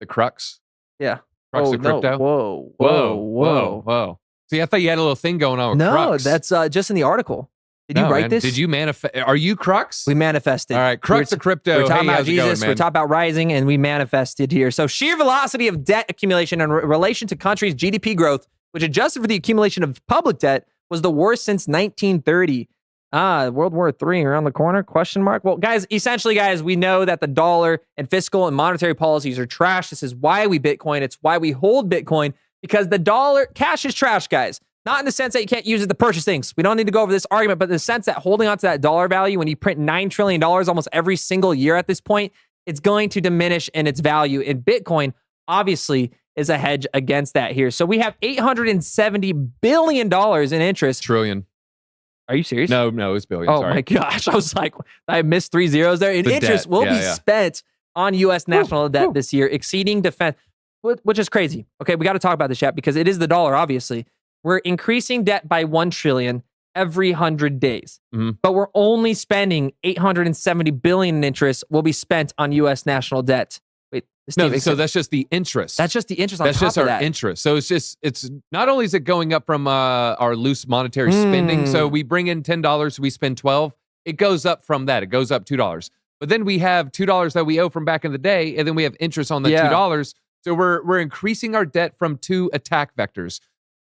The crux? Yeah. Crux of crypto? No. Whoa. See, I thought you had a little thing going on with crux. No, that's just in the article. Did you write this? Did you manifest? Are you crux? We manifested. All right, crux of crypto. We're talking about Jesus. We're talking about rising, and we manifested here. So sheer velocity of debt accumulation in relation to countries' GDP growth, which adjusted for the accumulation of public debt, was the worst since 1930. World War III around the corner? Question mark. Well, guys, essentially, guys, we know that the dollar and fiscal and monetary policies are trash. This is why we Bitcoin. It's why we hold Bitcoin, because the dollar, cash is trash, guys. Not in the sense that you can't use it to purchase things. We don't need to go over this argument, but in the sense that holding on to that dollar value, when you print $9 trillion almost every single year at this point, it's going to diminish in its value. And Bitcoin, obviously, is a hedge against that here. So we have $870 billion in interest. Trillion. Are you serious? No, it's billion. Oh sorry. my gosh. I was like, I missed 3 zeros there. And The interest debt. will Yeah, be yeah. spent on U.S. national debt this year, exceeding defense, which is crazy. Okay, we got to talk about this, chat, because it is the dollar, obviously. We're increasing debt by $1 trillion every 100 days, but we're only spending $870 billion in interest will be spent on U.S. national debt. Wait, No, so that's just the interest. that's just the interest on That's top just of our that. interest. So it's not only is it going up from our loose monetary spending. So we bring in $10, we spend 12. It goes up from that. It goes up $2. But then we have $2 that we owe from back in the day, and then we have interest on the $2. So we're increasing our debt from 2 attack vectors,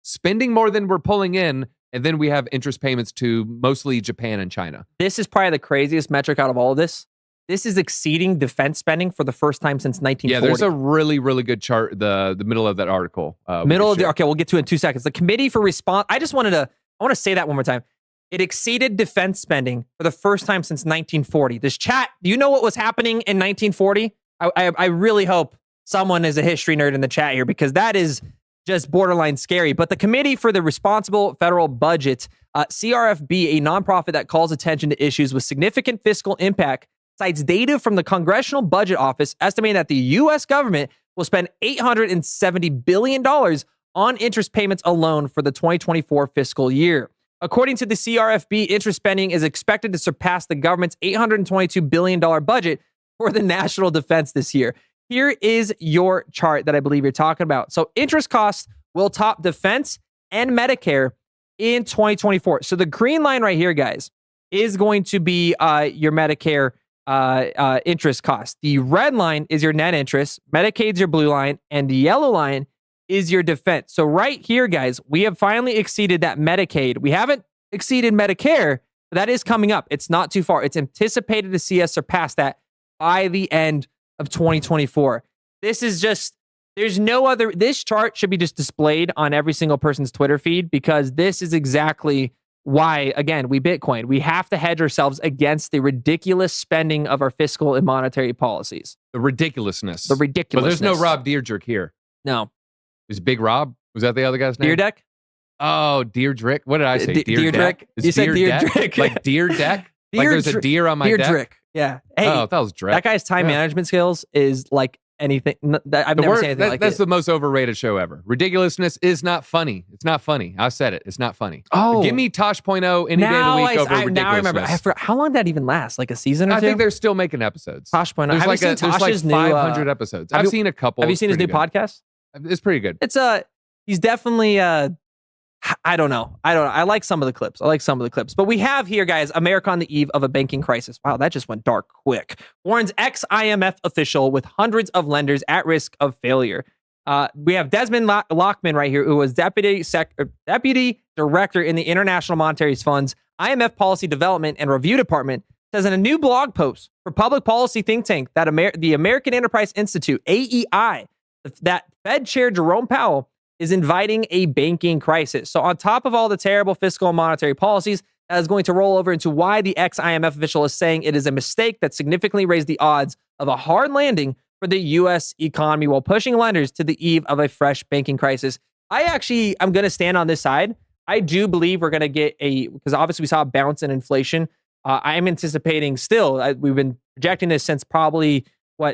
spending more than we're pulling in, and then we have interest payments to mostly Japan and China. This is probably the craziest metric out of all of this. This is exceeding defense spending for the first time since 1940. Yeah, there's a really, really good chart, the middle of that article. Okay, we'll get to it in 2 seconds. The Committee for Response, I want to say that one more time. It exceeded defense spending for the first time since 1940. This chat, do you know what was happening in 1940? I really hope someone is a history nerd in the chat here, because that is just borderline scary. But the Committee for the Responsible Federal Budget, CRFB, a nonprofit that calls attention to issues with significant fiscal impact, cites data from the Congressional Budget Office estimating that the U.S. government will spend $870 billion on interest payments alone for the 2024 fiscal year. According to the CRFB, interest spending is expected to surpass the government's $822 billion budget for the national defense this year. Here is your chart that I believe you're talking about. So interest costs will top defense and Medicare in 2024. So the green line right here, guys, is going to be your Medicare interest cost. The red line is your net interest, Medicaid's your blue line, and the yellow line is your defense. So right here, guys, we have finally exceeded that Medicaid. We haven't exceeded Medicare, but that is coming up. It's not too far. It's anticipated to see us surpass that by the end of 2024. This is just, there's no other, this chart should be just displayed on every single person's Twitter feed, because this is exactly why, again, we Bitcoin. We have to hedge ourselves against the ridiculous spending of our fiscal and monetary policies. The ridiculousness. The ridiculousness. But there's no Rob Deerdrick here. No. Is Big Rob? Was that the other guy's name? Deerdeck? Oh, Deerdrick. What did I say? Deerdrick? You said Deerdrick. Like deer deck? Like there's a deer on my deck? Deerdrick. Yeah. Hey, Oh, that was Drek. that guy's time management skills is like anything. I've never seen anything like That's it. the most overrated show ever. Ridiculousness is not funny. It's not funny. I said it. It's not funny. Oh. Give me Tosh.0 any day of the week over ridiculousness. Now I remember. I forgot. How long did that even last? Like a season or two? I think they're still making episodes. Tosh.0. There's Have like you seen Tosh's new 500 episodes. I've seen a couple. Have you It's seen his new pretty good. podcast? It's pretty good. It's he's definitely I don't know. I like some of the clips. But we have here, guys, America on the eve of a banking crisis. Wow, that just went dark quick. Warns ex-IMF official with hundreds of lenders at risk of failure. We have Desmond Lockman right here, who was deputy director in the International Monetary Fund's IMF Policy Development and Review Department, says in a new blog post for public policy think tank that the American Enterprise Institute, AEI, that Fed Chair Jerome Powell is inviting a banking crisis. So on top of all the terrible fiscal and monetary policies, that is going to roll over into why the ex-IMF official is saying it is a mistake that significantly raised the odds of a hard landing for the U.S. economy while pushing lenders to the eve of a fresh banking crisis. I'm going to stand on this side. I do believe we're going to get because obviously we saw a bounce in inflation. I'm anticipating still, we've been projecting this since probably,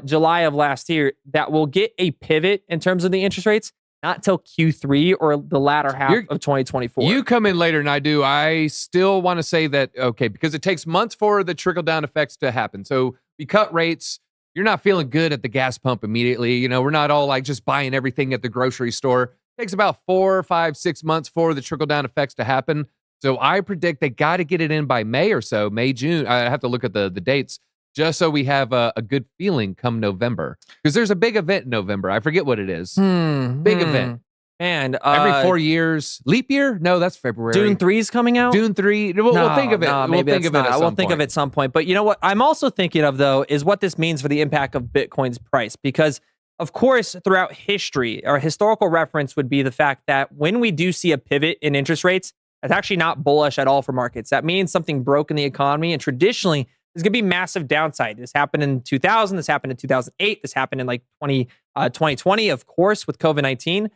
July of last year, that we'll get a pivot in terms of the interest rates. Not till Q3 or the latter half of 2024. You come in later than I do. I still want to say that, okay, because it takes months for the trickle-down effects to happen. So we cut rates. You're not feeling good at the gas pump immediately. You know, we're not all like just buying everything at the grocery store. It takes about 4, 5, 6 months for the trickle-down effects to happen. So I predict they got to get it in by May or so, May, June. I have to look at the dates just so we have a good feeling come November. Because there's a big event in November. I forget what it is. Big event. Man, Every 4 years. Leap year? No, that's February. Dune 3 is coming out. Dune 3. We'll think of it. We'll think of it at some We'll think of it at some point. But you know what I'm also thinking of, though, is what this means for the impact of Bitcoin's price. Because, of course, throughout history, our historical reference would be the fact that when we do see a pivot in interest rates, that's actually not bullish at all for markets. That means something broke in the economy. And traditionally, there's going to be massive downside. This happened in 2000. This happened in 2008. This happened in like 2020, of course, with COVID-19.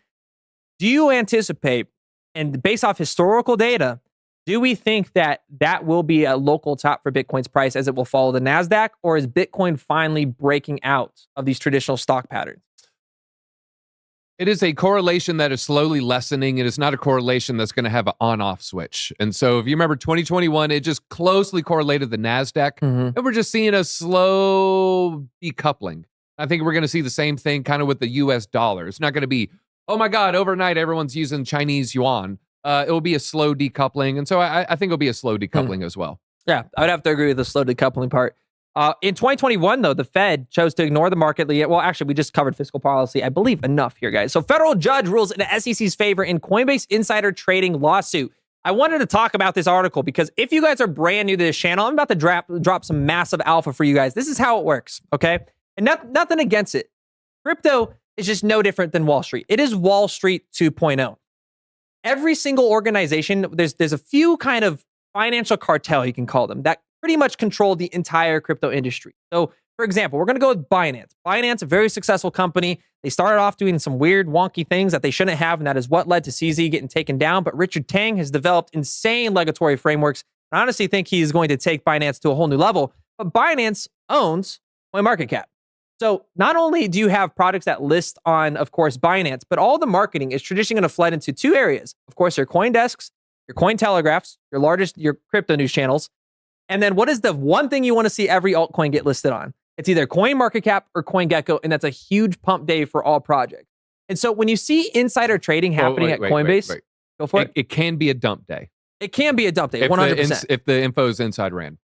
Do you anticipate, and based off historical data, do we think that that will be a local top for Bitcoin's price as it will follow the NASDAQ, or is Bitcoin finally breaking out of these traditional stock patterns? It is a correlation that is slowly lessening. It is not a correlation that's going to have an on-off switch. And so if you remember 2021, it just closely correlated the NASDAQ. And we're just seeing a slow decoupling. I think we're going to see the same thing kind of with the US dollar. It's not going to be, oh my God, overnight everyone's using Chinese yuan. It will be a slow decoupling. And so I think it'll be a slow decoupling as well. Yeah, I would have to agree with the slow decoupling part. In 2021, though, the Fed chose to ignore the market. Well, actually, we just covered fiscal policy, I believe, enough here, guys. So federal judge rules in the SEC's favor in Coinbase insider trading lawsuit. I wanted to talk about this article because if you guys are brand new to this channel, I'm about to drop some massive alpha for you guys. This is how it works, okay? And nothing against it. Crypto is just no different than Wall Street. It is Wall Street 2.0. Every single organization, there's a few kind of financial cartel, you can call them, that pretty much control the entire crypto industry. So, for example, we're going to go with Binance. Binance, a very successful company. They started off doing some weird, wonky things that they shouldn't have, and that is what led to CZ getting taken down. But Richard Tang has developed insane regulatory frameworks. I honestly think he's going to take Binance to a whole new level. But Binance owns CoinMarketCap. So not only do you have products that list on, of course, Binance, but all the marketing is traditionally going to flood into two areas. Of course, your CoinDesks, your Cointelegraphs, your crypto news channels. And then what is the one thing you want to see every altcoin get listed on? It's either CoinMarketCap or CoinGecko, and that's a huge pump day for all projects. And so when you see insider trading happening at Coinbase, go for it. It can be a dump day. It can be a dump day, 100%. If the info is inside ran.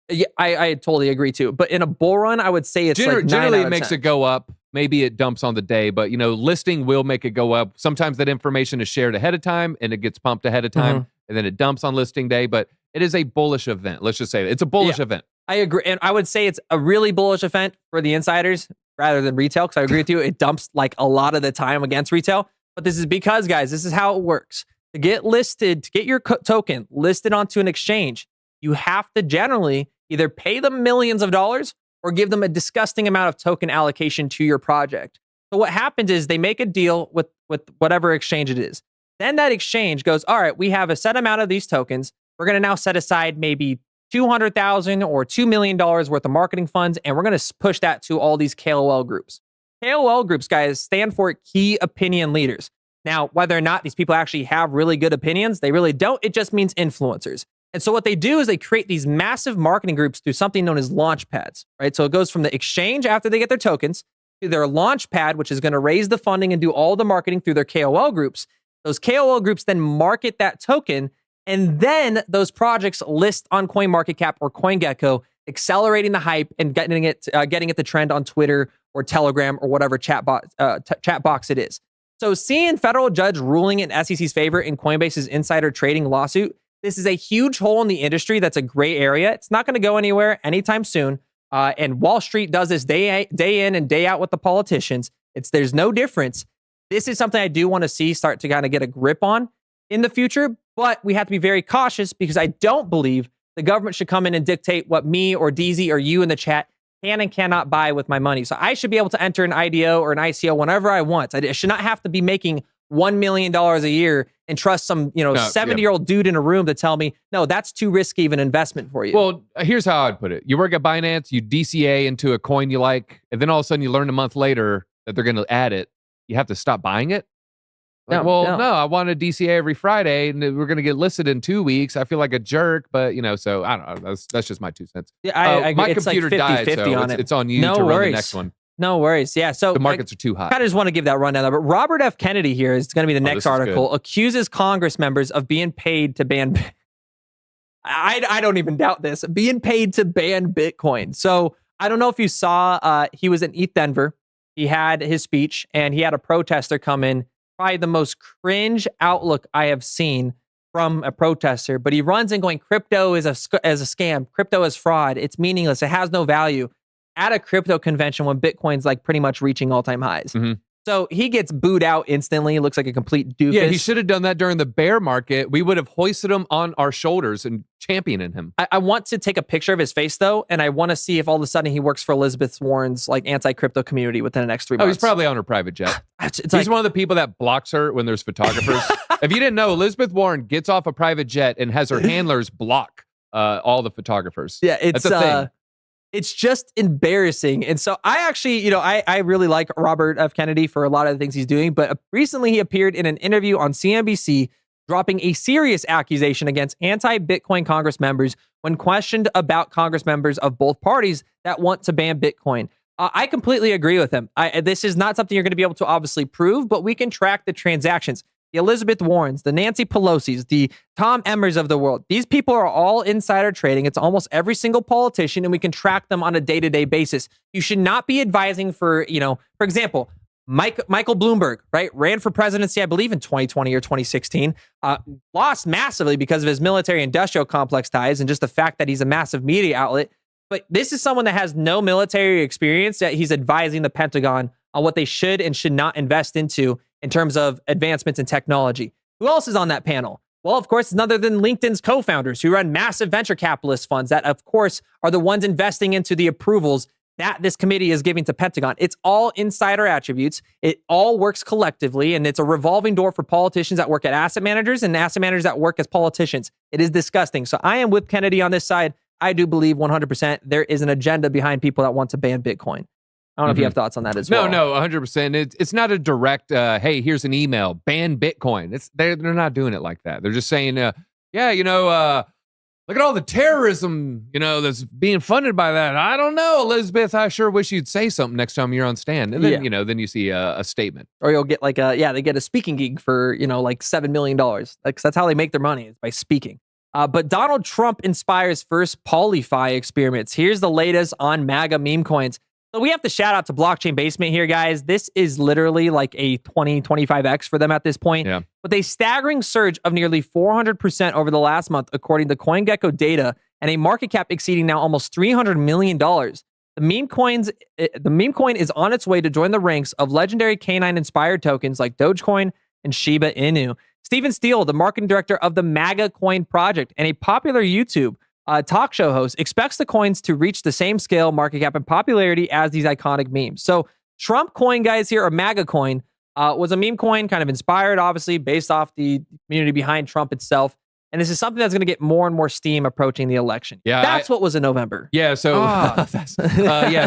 Yeah, I totally agree too. But in a bull run, I would say it's generally it makes it go up. Maybe it dumps on the day, but listing will make it go up. Sometimes that information is shared ahead of time and it gets pumped ahead of time, and then it dumps on listing day. But it is a bullish event. Let's just say it's a bullish event. I agree, and I would say it's a really bullish event for the insiders rather than retail. Because I agree with you, it dumps like a lot of the time against retail. But this is because, guys, this is how it works. To get listed, to get your token listed onto an exchange, you have to generally either pay them millions of dollars or give them a disgusting amount of token allocation to your project. So what happens is they make a deal with whatever exchange it is. Then that exchange goes, all right, we have a set amount of these tokens. We're going to now set aside maybe $200,000 or $2 million worth of marketing funds, and we're going to push that to all these KOL groups. KOL groups, guys, stand for key opinion leaders. Now, whether or not these people actually have really good opinions, they really don't. It just means influencers. And so what they do is they create these massive marketing groups through something known as launch pads, right? So it goes from the exchange after they get their tokens to their launch pad, which is going to raise the funding and do all the marketing through their KOL groups. Those KOL groups then market that token, and then those projects list on CoinMarketCap or CoinGecko, accelerating the hype and getting it the trend on Twitter or Telegram or whatever chat box it is. So seeing federal judge ruling in SEC's favor in Coinbase's insider trading lawsuit, this is a huge hole in the industry that's a gray area. It's not going to go anywhere anytime soon. And Wall Street does this day in and day out with the politicians. There's no difference. This is something I do want to see start to kind of get a grip on in the future, but we have to be very cautious because I don't believe the government should come in and dictate what me or DZ or you in the chat can and cannot buy with my money. So I should be able to enter an IDO or an ICO whenever I want. I should not have to be making $1 million a year and trust some 70-year-old dude in a room to tell me, no, that's too risky of an investment for you. Well, here's how I'd put it. You work at Binance, you DCA into a coin you like, and then all of a sudden you learn a month later that they're going to add it. You have to stop buying it? No, I want a DCA every Friday, and we're going to get listed in 2 weeks. I feel like a jerk, but so I don't know. That's just my 2 cents. Yeah, I my it's computer like 50-50 died, so on it's on you to run the next one. No worries. Yeah, so the markets are too hot. I just want to give that rundown. But Robert F. Kennedy here is going to be the next article. Accuses Congress members of being paid to ban. I don't even doubt this. Being paid to ban Bitcoin. So I don't know if you saw. He was in ETH Denver. He had his speech, and he had a protester come in probably the most cringe outlook I have seen from a protester, but he runs in going, crypto is a scam. Crypto is fraud. It's meaningless. It has no value at a crypto convention when Bitcoin's like pretty much reaching all-time highs. So he gets booed out instantly. He looks like a complete doofus. Yeah, he should have done that during the bear market. We would have hoisted him on our shoulders and championing him. I want to take a picture of his face though, and I want to see if all of a sudden he works for Elizabeth Warren's like anti-crypto community within the next 3 months. Oh, he's probably on her private jet. He's one of the people that blocks her when there's photographers. If you didn't know, Elizabeth Warren gets off a private jet and has her handlers block all the photographers. Yeah, it's That's a thing. It's just embarrassing. And so I actually, I really like Robert F. Kennedy for a lot of the things he's doing, but recently he appeared in an interview on CNBC dropping a serious accusation against anti-Bitcoin Congress members when questioned about Congress members of both parties that want to ban Bitcoin. I completely agree with him. This is not something you're going to be able to obviously prove, but we can track the transactions. The Elizabeth Warrens, the Nancy Pelosi's, the Tom Emmers of the world. These people are all insider trading. It's almost every single politician, and we can track them on a day-to-day basis. You should not be advising for example, Michael Bloomberg, right? Ran for presidency, I believe, in 2020 or 2016. Lost massively because of his military-industrial complex ties and just the fact that he's a massive media outlet. But this is someone that has no military experience, that he's advising the Pentagon on what they should and should not invest into in terms of advancements in technology. Who else is on that panel? Well, of course, it's none other than LinkedIn's co-founders who run massive venture capitalist funds that, of course, are the ones investing into the approvals that this committee is giving to Pentagon. It's all insider attributes. It all works collectively, and it's a revolving door for politicians that work at asset managers and asset managers that work as politicians. It is disgusting. So I am with Kennedy on this side. I do believe 100% there is an agenda behind people that want to ban Bitcoin. I don't know if you have thoughts on that as well. No, 100%. It's not a direct, hey, here's an email, ban Bitcoin. They're not doing it like that. They're just saying, look at all the terrorism, that's being funded by that. I don't know, Elizabeth. I sure wish you'd say something next time you're on stand. And then, then you see a statement. Or you'll get like they get a speaking gig for, like $7 million. Like, that's how they make their money, is by speaking. But Donald Trump inspires first PolyFi experiments. Here's the latest on MAGA meme coins. So we have to shout out to Blockchain Basement here, guys. This is literally like a 25x for them at this point. Yeah. With a staggering surge of nearly 400% over the last month, according to CoinGecko data, and a market cap exceeding now almost $300 million. The meme coin is on its way to join the ranks of legendary canine-inspired tokens like Dogecoin and Shiba Inu. Stephen Steele, the marketing director of the MAGA Coin Project and a popular YouTube talk show host, expects the coins to reach the same scale, market cap, and popularity as these iconic memes. So Trump coin, guys, here, or MAGA coin, was a meme coin kind of inspired, obviously, based off the community behind Trump itself. And this is something that's going to get more and more steam approaching the election. Yeah, that's what was in November. Yeah, so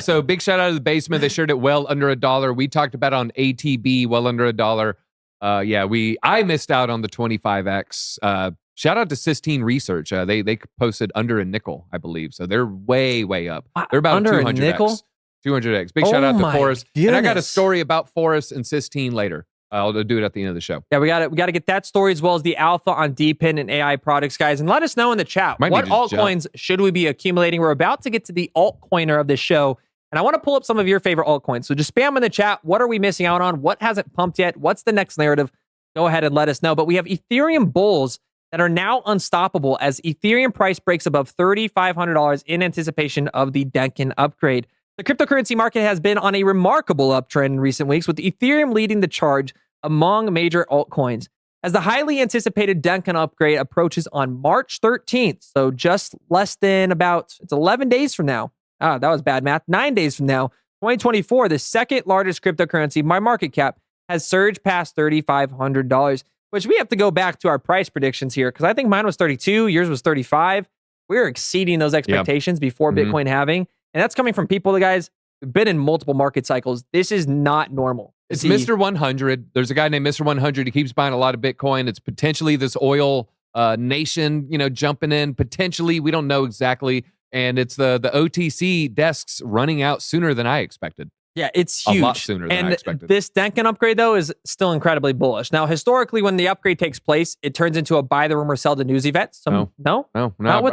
so big shout out to the basement. They shared it well under $1. We talked about it on ATB, well under $1. I missed out on the 25x. Shout out to Sistine Research. They posted under a nickel, I believe. So they're way up. They're about under 200x. a nickel? 200x. Big shout out to Forrest. Goodness. And I got a story about Forrest and Sistine later. I'll do it at the end of the show. Yeah, we got to get that story as well as the alpha on DPIN and AI products, guys. And let us know in the chat, what altcoins should we be accumulating? We're about to get to the altcoiner of this show. And I want to pull up some of your favorite altcoins. So just spam in the chat. What are we missing out on? What hasn't pumped yet? What's the next narrative? Go ahead and let us know. But we have Ethereum bulls that are now unstoppable as Ethereum price breaks above $3,500 in anticipation of the Denkin upgrade. The cryptocurrency market has been on a remarkable uptrend in recent weeks, with Ethereum leading the charge among major altcoins. As the highly anticipated Denkin upgrade approaches on March 13th, so just less than it's 11 days from now. That was bad math. 9 days from now, 2024, the second largest cryptocurrency by market cap has surged past $3,500. Which we have to go back to our price predictions here, because I think mine was 32, yours was 35. We're exceeding those expectations before Bitcoin halving. And that's coming from people, guys, who've been in multiple market cycles. This is not normal. It's Mr. 100. There's a guy named Mr. 100. He keeps buying a lot of Bitcoin. It's potentially this oil nation, jumping in. Potentially, we don't know exactly. And it's the OTC desks running out sooner than I expected. Yeah, it's huge. A lot sooner than I expected. This Denkin upgrade, though, is still incredibly bullish. Now, historically, when the upgrade takes place, it turns into a buy the rumor, sell the news event. So, no. I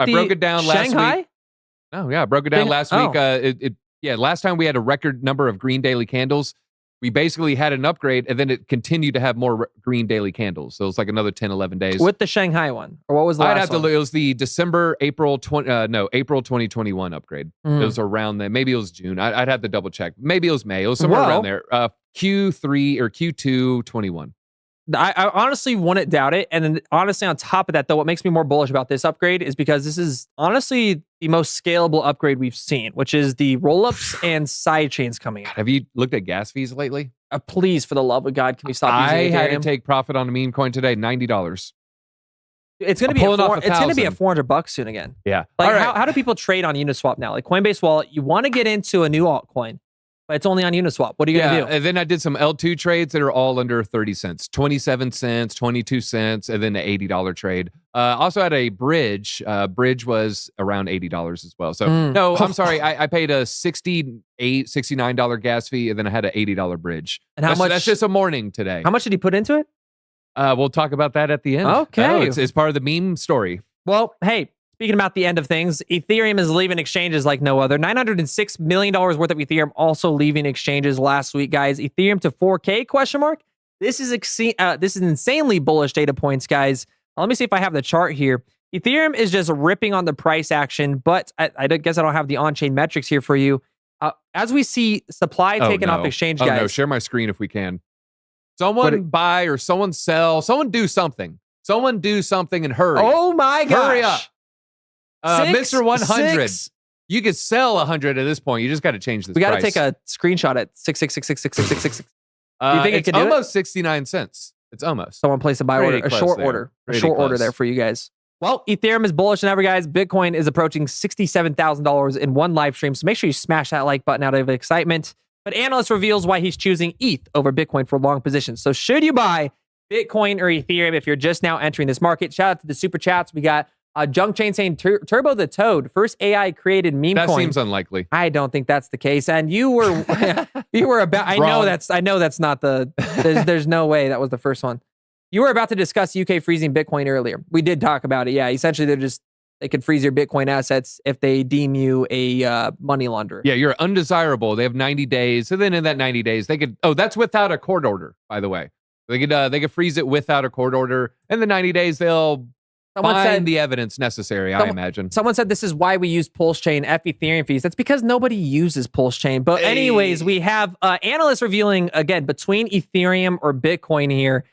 broke it down last week. Oh, yeah, I broke it down last week. Last time we had a record number of green daily candles. we basically had an upgrade, and then it continued to have more green daily candles. So it's like another 10, 11 days. With the Shanghai one, or what was the last I'd have to one? look. It was the April 2021 upgrade. It was around then. Maybe it was June. I'd have to double check. Maybe it was May. It was somewhere around there. Q3 or Q2 21. I honestly wouldn't doubt it. And then honestly, on top of that, though, what makes me more bullish about this upgrade is because this is honestly the most scalable upgrade we've seen, which is the rollups and side chains coming out. Have you looked at gas fees lately? Please, for the love of God, can we stop using Ethereum? I had to take profit on a meme coin today, $90. It's going to be it's going to be a $400 soon again. Yeah. Like, All right. how do people trade on Uniswap now? Like Coinbase Wallet, you want to get into a new altcoin, but it's only on Uniswap. What are you going to do? And then I did some L2 trades that are all under 30 cents, 27 cents, 22 cents, and then the $80 trade. Also had a bridge. Bridge was around $80 as well. So no, I'm sorry. I paid a $69 gas fee, and then I had an $80 bridge. And how much? That's just a morning today. How much did he put into it? We'll talk about that at the end. Okay. It's part of the meme story. Well, hey, speaking about the end of things, Ethereum is leaving exchanges like no other. $906 million worth of Ethereum also leaving exchanges last week, guys. Ethereum to 4K ? This is insanely bullish data points, guys. Let me see if I have the chart here. Ethereum is just ripping on the price action, but I guess I don't have the on-chain metrics here for you. As we see supply taken off exchange, guys. No, share my screen if we can. Someone buy or someone sell. Someone do something. Someone do something and hurry. Oh my gosh. Hurry up. Mr. 100. You could sell 100 at this point. You just got to change this We got to price. take a screenshot at 666666666. Do you think it it's can do almost 69 cents. It's almost. Someone place a buy Pretty order, a close short there. order, Pretty a short order close. there for you guys. Well, Ethereum is bullish than ever, guys. Bitcoin is approaching $67,000 in one live stream. So make sure you smash that like button out of excitement. But analyst reveals why he's choosing ETH over Bitcoin for long positions. So should you buy Bitcoin or Ethereum if you're just now entering this market? Shout out to the super chats. We got Junk Chain saying Turbo the Toad, first AI created meme That coin. seems unlikely. I don't think that's the case. And you were about. I know that's not the. There's no way that was the first one. You were about to discuss UK freezing Bitcoin earlier. We did talk about it. Yeah, essentially they could freeze your Bitcoin assets if they deem you a money launderer. Yeah, you're undesirable. They have 90 days. So then in that 90 days, they could. Oh, that's without a court order, by the way. They could freeze it without a court order. In the 90 days, they'll find the evidence necessary, I imagine. Someone said this is why we use Pulse Chain, F Ethereum fees. That's because nobody uses Pulse Chain. But anyways, we have analysts revealing, again, between Ethereum or Bitcoin here.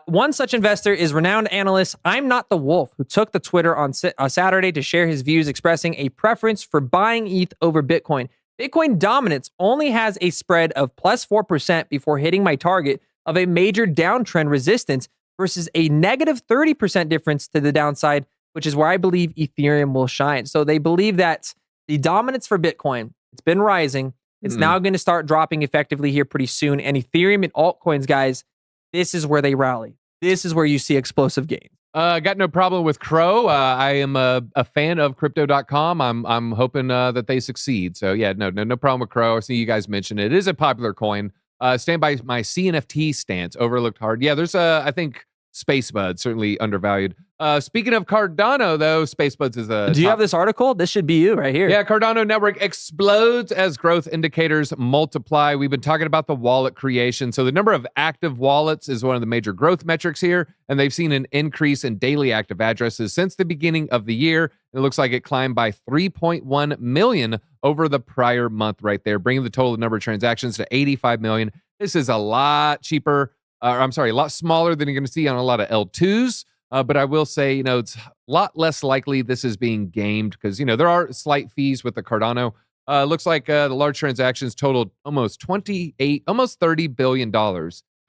One such investor is renowned analyst I'm Not the Wolf, who took to Twitter on Saturday to share his views, expressing a preference for buying ETH over Bitcoin. Bitcoin dominance only has a spread of plus 4% before hitting my target of a major downtrend resistance versus a negative 30% difference to the downside, which is where I believe Ethereum will shine. So they believe that the dominance for Bitcoin, it's been rising. It's now going to start dropping effectively here pretty soon. And Ethereum and altcoins, guys, this is where they rally. This is where you see explosive gains. Got no problem with Crow. I am a fan of crypto.com. I'm hoping that they succeed. So yeah, no problem with Crow. I see you guys mention it. It is a popular coin. Stand by my CNFT stance. Overlooked hard. Yeah, there's I think Spacebud, certainly undervalued. Speaking of Cardano, though, Spacebuds is a. Do you have this article? This should be you right here. Yeah, Cardano network explodes as growth indicators multiply. We've been talking about the wallet creation. So the number of active wallets is one of the major growth metrics here, and they've seen an increase in daily active addresses since the beginning of the year. It looks like it climbed by 3.1 million over the prior month right there, bringing the total number of transactions to 85 million. This is a lot cheaper. A lot smaller than you're going to see on a lot of L2s. But I will say, it's a lot less likely this is being gamed because, there are slight fees with the Cardano. Looks like the large transactions totaled almost $30 billion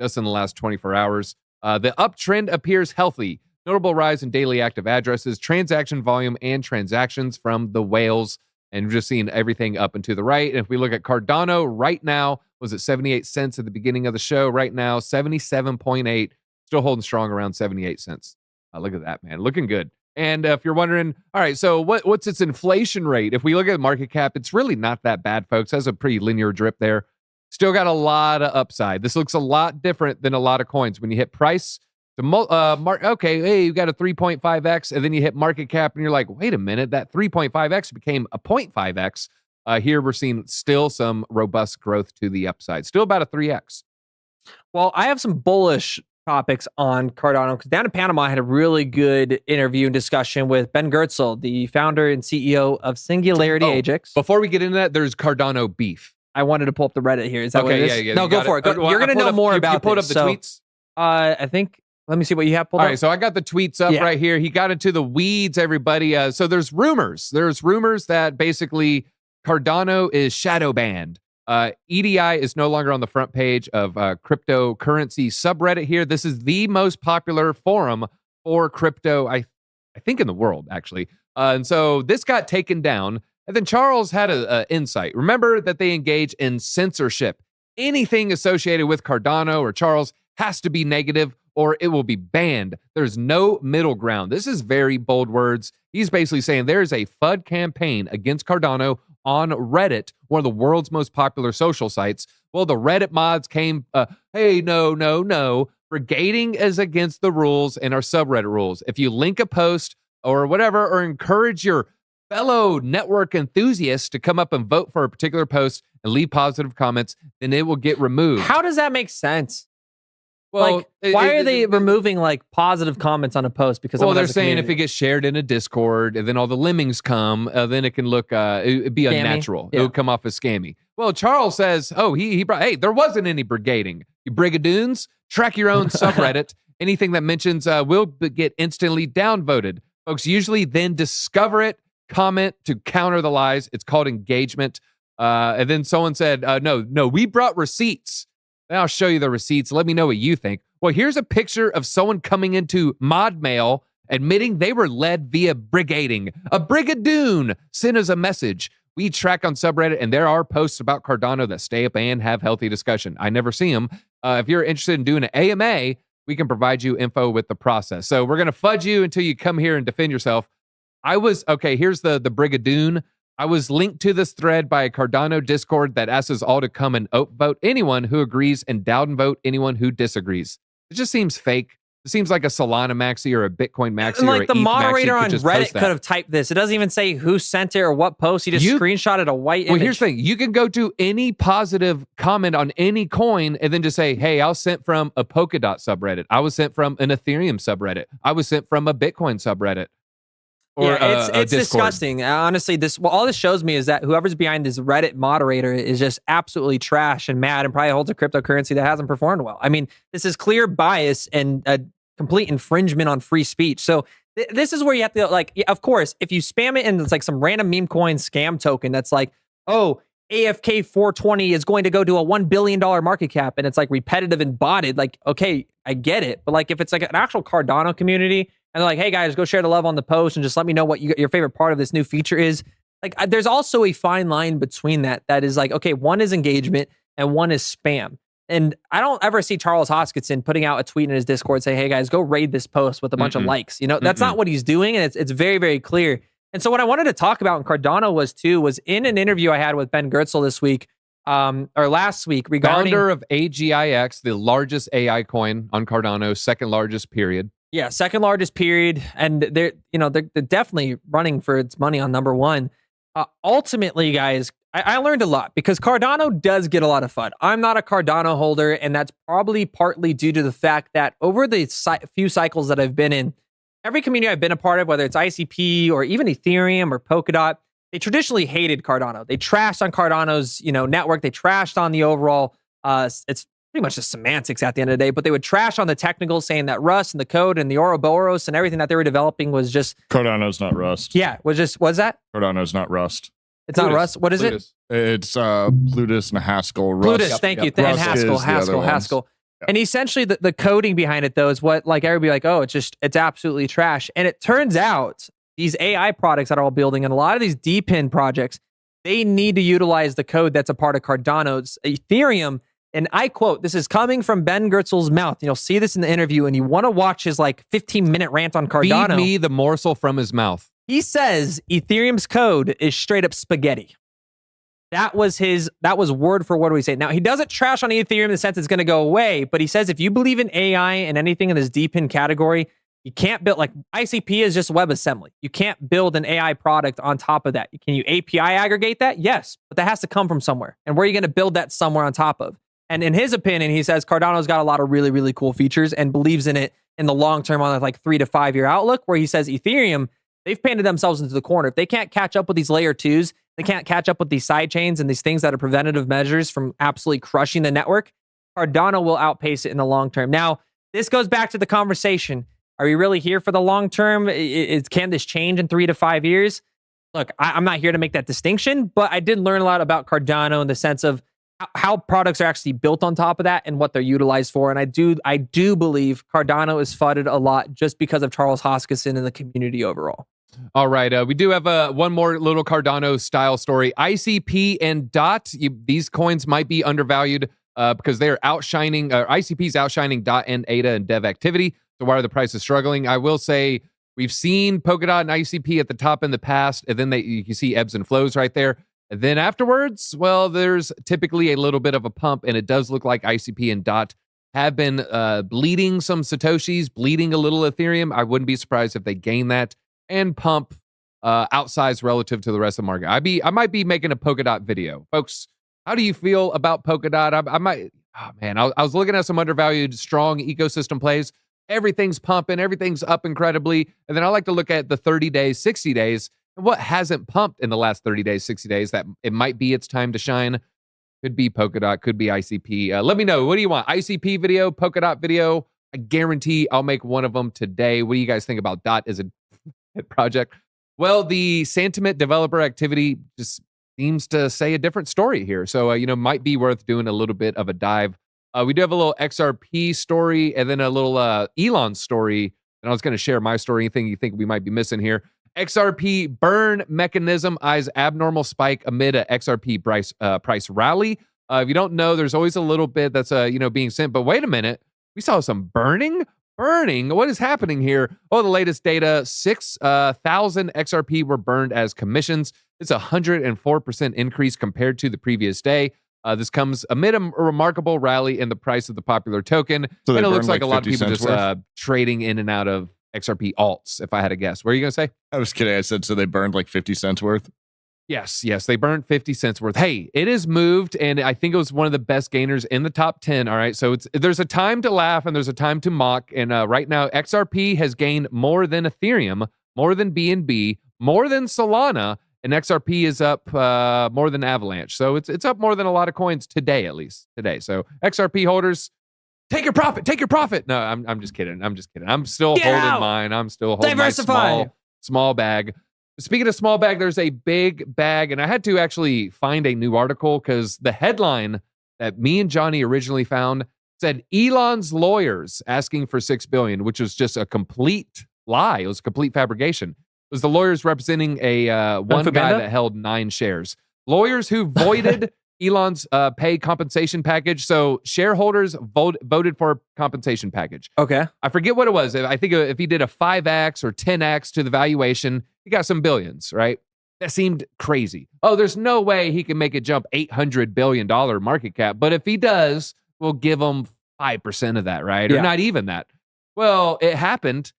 just in the last 24 hours. The uptrend appears healthy. Notable rise in daily active addresses, transaction volume, and transactions from the whales. And we're just seeing everything up and to the right. And if we look at Cardano right now, was it 78 cents at the beginning of the show? Right now, 77.8, still holding strong around 78 cents. Look at that, man. Looking good. And if you're wondering, all right, so what's its inflation rate? If we look at the market cap, it's really not that bad, folks. Has a pretty linear drip there. Still got a lot of upside. This looks a lot different than a lot of coins. When you hit price, you got a 3.5x, and then you hit market cap, and you're like, wait a minute, that 3.5x became a 0.5x. Here we're seeing still some robust growth to the upside. Still about a 3x. Well, I have some bullish topics on Cardano because down in Panama, I had a really good interview and discussion with Ben Goertzel, the founder and CEO of Singularity AGX. Before we get into that, there's Cardano beef. I wanted to pull up the Reddit here. Is that what it is? Yeah. No, go for it. You're going to know more about this. You pulled up this. the tweets? I think, let me see what you have pulled up. All right, so I got the tweets up right here. He got into the weeds, everybody. So there's rumors. There's rumors that basically Cardano is shadow banned. EDI is no longer on the front page of cryptocurrency subreddit here. This is the most popular forum for crypto, I think, in the world, actually. And so this got taken down. And then Charles had an insight. Remember that they engage in censorship. Anything associated with Cardano or Charles has to be negative or it will be banned. There's no middle ground. This is very bold words. He's basically saying there is a FUD campaign against Cardano on Reddit, one of the world's most popular social sites. Well, the Reddit mods came, hey, no. Brigading is against the rules and our subreddit rules. If you link a post or whatever, or encourage your fellow network enthusiasts to come up and vote for a particular post and leave positive comments, then it will get removed. How does that make sense? Well, like, why are they removing like positive comments on a post? Because they're saying if it gets shared in a Discord and then all the lemmings come, then it can look it'd be scammy. Unnatural. Yeah. It would come off as scammy. Well, Charles says, he brought, hey, there wasn't any brigading. You brigadoons, track your own subreddit. Anything that mentions will get instantly downvoted. Folks usually then discover it, comment to counter the lies. It's called engagement. And then someone said, no, we brought receipts. And I'll show you the receipts. Let me know what you think. Well, here's a picture of someone coming into mod mail admitting they were led via brigading. A brigadoon sent us a message. We track on subreddit, and there are posts about Cardano that stay up and have healthy discussion. I never see them. If you're interested in doing an AMA, we can provide you info with the process. So we're going to fudge you until you come here and defend yourself. Here's the brigadoon. I was linked to this thread by a Cardano Discord that asks us all to come and vote anyone who agrees and down vote anyone who disagrees. It just seems fake. It seems like a Solana maxi or a Bitcoin maxi. And or like the ETH moderator maxi on Reddit could have typed this. It doesn't even say who sent it or what post. He just screenshotted a white image. Well, here's the thing. You can go to any positive comment on any coin and then just say, hey, I was sent from a Polkadot subreddit. I was sent from an Ethereum subreddit. I was sent from a Bitcoin subreddit. Or it's disgusting. Honestly, all this shows me is that whoever's behind this Reddit moderator is just absolutely trash and mad and probably holds a cryptocurrency that hasn't performed well. I mean, this is clear bias and a complete infringement on free speech. So this is where you have to, of course, if you spam it and it's like some random meme coin scam token that's like, oh, AFK 420 is going to go to a $1 billion market cap and it's like repetitive and botted, like, okay, I get it. But like if it's like an actual Cardano community and they're like, hey guys, go share the love on the post and just let me know what your favorite part of this new feature is. Like there's also a fine line between that is like, okay, one is engagement and one is spam. And I don't ever see Charles Hoskinson putting out a tweet in his Discord saying, hey guys, go raid this post with a bunch of likes. You know, that's not what he's doing. And it's very, very clear. And so what I wanted to talk about in Cardano was in an interview I had with Ben Goertzel this week, or last week regarding— Founder of AGIX, the largest AI coin on Cardano, second largest period. Yeah, second largest period. And they're definitely running for its money on number one. Ultimately, guys, I learned a lot because Cardano does get a lot of FUD. I'm not a Cardano holder, and that's probably partly due to the fact that over the few cycles that I've been in, every community I've been a part of, whether it's ICP or even Ethereum or Polkadot, they traditionally hated Cardano. They trashed on Cardano's, network. They trashed on the overall, it's pretty much just semantics at the end of the day, but they would trash on the technicals, saying that Rust and the code and the Ouroboros and everything that they were developing was just— Cardano's not Rust. Yeah, what's that? Cardano's not Rust. It's not Rust. What is it? It's Plutus and Haskell. Rust. Plutus, thank you. And Haskell. Yeah. And essentially the coding behind it though is what like everybody like, oh, it's absolutely trash. And it turns out these AI products that are all building and a lot of these DePIN projects, they need to utilize the code that's a part of Cardano's Ethereum. And I quote, this is coming from Ben Goertzel's mouth. You'll see this in the interview and you want to watch his like 15-minute rant on Cardano. Feed me the morsel from his mouth. He says Ethereum's code is straight up spaghetti. That was word for word we say. Now, he doesn't trash on Ethereum in the sense it's going to go away, but he says if you believe in AI and anything in this DePIN category, You can't build, like, ICP is just WebAssembly. You can't build an AI product on top of that. Can you API aggregate that? Yes, but that has to come from somewhere. And where are you going to build that somewhere on top of? And in his opinion, he says Cardano's got a lot of really, really cool features and believes in it in the long term on a like 3 to 5 year outlook, where he says Ethereum, they've painted themselves into the corner. If they can't catch up with these layer 2s, they can't catch up with these side chains and these things that are preventative measures from absolutely crushing the network, Cardano will outpace it in the long term. Now, this goes back to the conversation. Are we really here for the long term? Can this change in 3 to 5 years? Look, I'm not here to make that distinction, but I did learn a lot about Cardano in the sense of how products are actually built on top of that and what they're utilized for. And I do believe Cardano is fudded a lot just because of Charles Hoskinson and the community overall. All right. We do have one more little Cardano style story. ICP and DOT, these coins might be undervalued because they're outshining, ICP's outshining DOT and ADA and dev activity. So why are the prices struggling? I will say we've seen Polkadot and ICP at the top in the past, and then you can see ebbs and flows right there. And then afterwards, well, there's typically a little bit of a pump, and it does look like ICP and DOT have been bleeding some Satoshis, bleeding a little Ethereum. I wouldn't be surprised if they gain that and pump outsized relative to the rest of the market. I might be making a Polkadot video. Folks, how do you feel about Polkadot? I might, oh man, I was looking at some undervalued, strong ecosystem plays. Everything's pumping, everything's up incredibly. And then I like to look at the 30 days, 60 days, and what hasn't pumped in the last 30 days, 60 days that it might be its time to shine. Could be Polkadot, could be ICP. Let me know. What do you want? ICP video, Polkadot video? I guarantee I'll make one of them today. What do you guys think about DOT as a project? Well, the sentiment developer activity just seems to say a different story here. So, might be worth doing a little bit of a dive. We do have a little XRP story and then a little Elon story. And I was going to share my story. Anything you think we might be missing here? XRP burn mechanism eyes abnormal spike amid a XRP price rally. If you don't know, there's always a little bit that's being sent. But wait a minute, we saw some burning. What is happening here? Oh, the latest data: 6,000 XRP were burned as commissions. It's a 104% increase compared to the previous day. This comes amid a remarkable rally in the price of the popular token. So and it looks like a lot of 50 people cents just worth? trading in and out of XRP alts, if I had to guess. What are you going to say? I was kidding. I said, so they burned like 50 cents worth. Yes, they burned 50 cents worth. Hey, it is moved, and I think it was one of the best gainers in the top 10. All right, so there's a time to laugh and there's a time to mock. And right now, XRP has gained more than Ethereum, more than BNB, more than Solana, and XRP is up more than Avalanche. So it's up more than a lot of coins today, at least today. So XRP holders, take your profit. No, I'm just kidding. I'm still holding mine. I'm still holding my small bag. Speaking of small bag, there's a big bag, and I had to actually find a new article because the headline that me and Johnny originally found said Elon's lawyers asking for $6 billion, which was just a complete lie. It was a complete fabrication. It was the lawyers representing a one guy that held 9 shares. Lawyers who voided Elon's pay compensation package. So shareholders voted for a compensation package. Okay. I forget what it was. I think if he did a 5x or 10x to the valuation, he got some billions, right? That seemed crazy. Oh, there's no way he can make it jump $800 billion market cap. But if he does, we'll give him 5% of that, right? Or not even that. Well, it happened.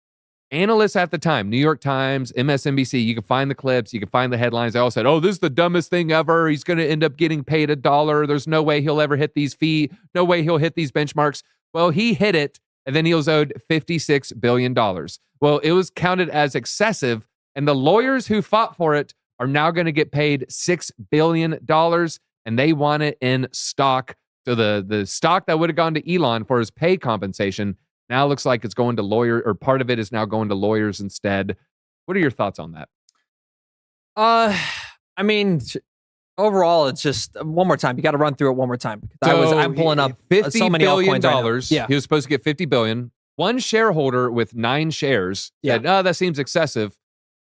Analysts at the time, New York Times, MSNBC, you can find the clips, you can find the headlines. They all said, oh, this is the dumbest thing ever. He's going to end up getting paid $1. There's no way he'll ever hit these fees. No way he'll hit these benchmarks. Well, he hit it, and then he was owed $56 billion. Well, it was counted as excessive, and the lawyers who fought for it are now going to get paid $6 billion, and they want it in stock. So the stock that would have gone to Elon for his pay compensation now looks like it's going to lawyer, or part of it is now going to lawyers instead. What are your thoughts on that? I mean, overall, it's just one more time. You got to run through it one more time. Because I'm pulling up so many $50 billion. altcoins right now. He was supposed to get $50 billion. One shareholder with 9 shares said, oh, that seems excessive.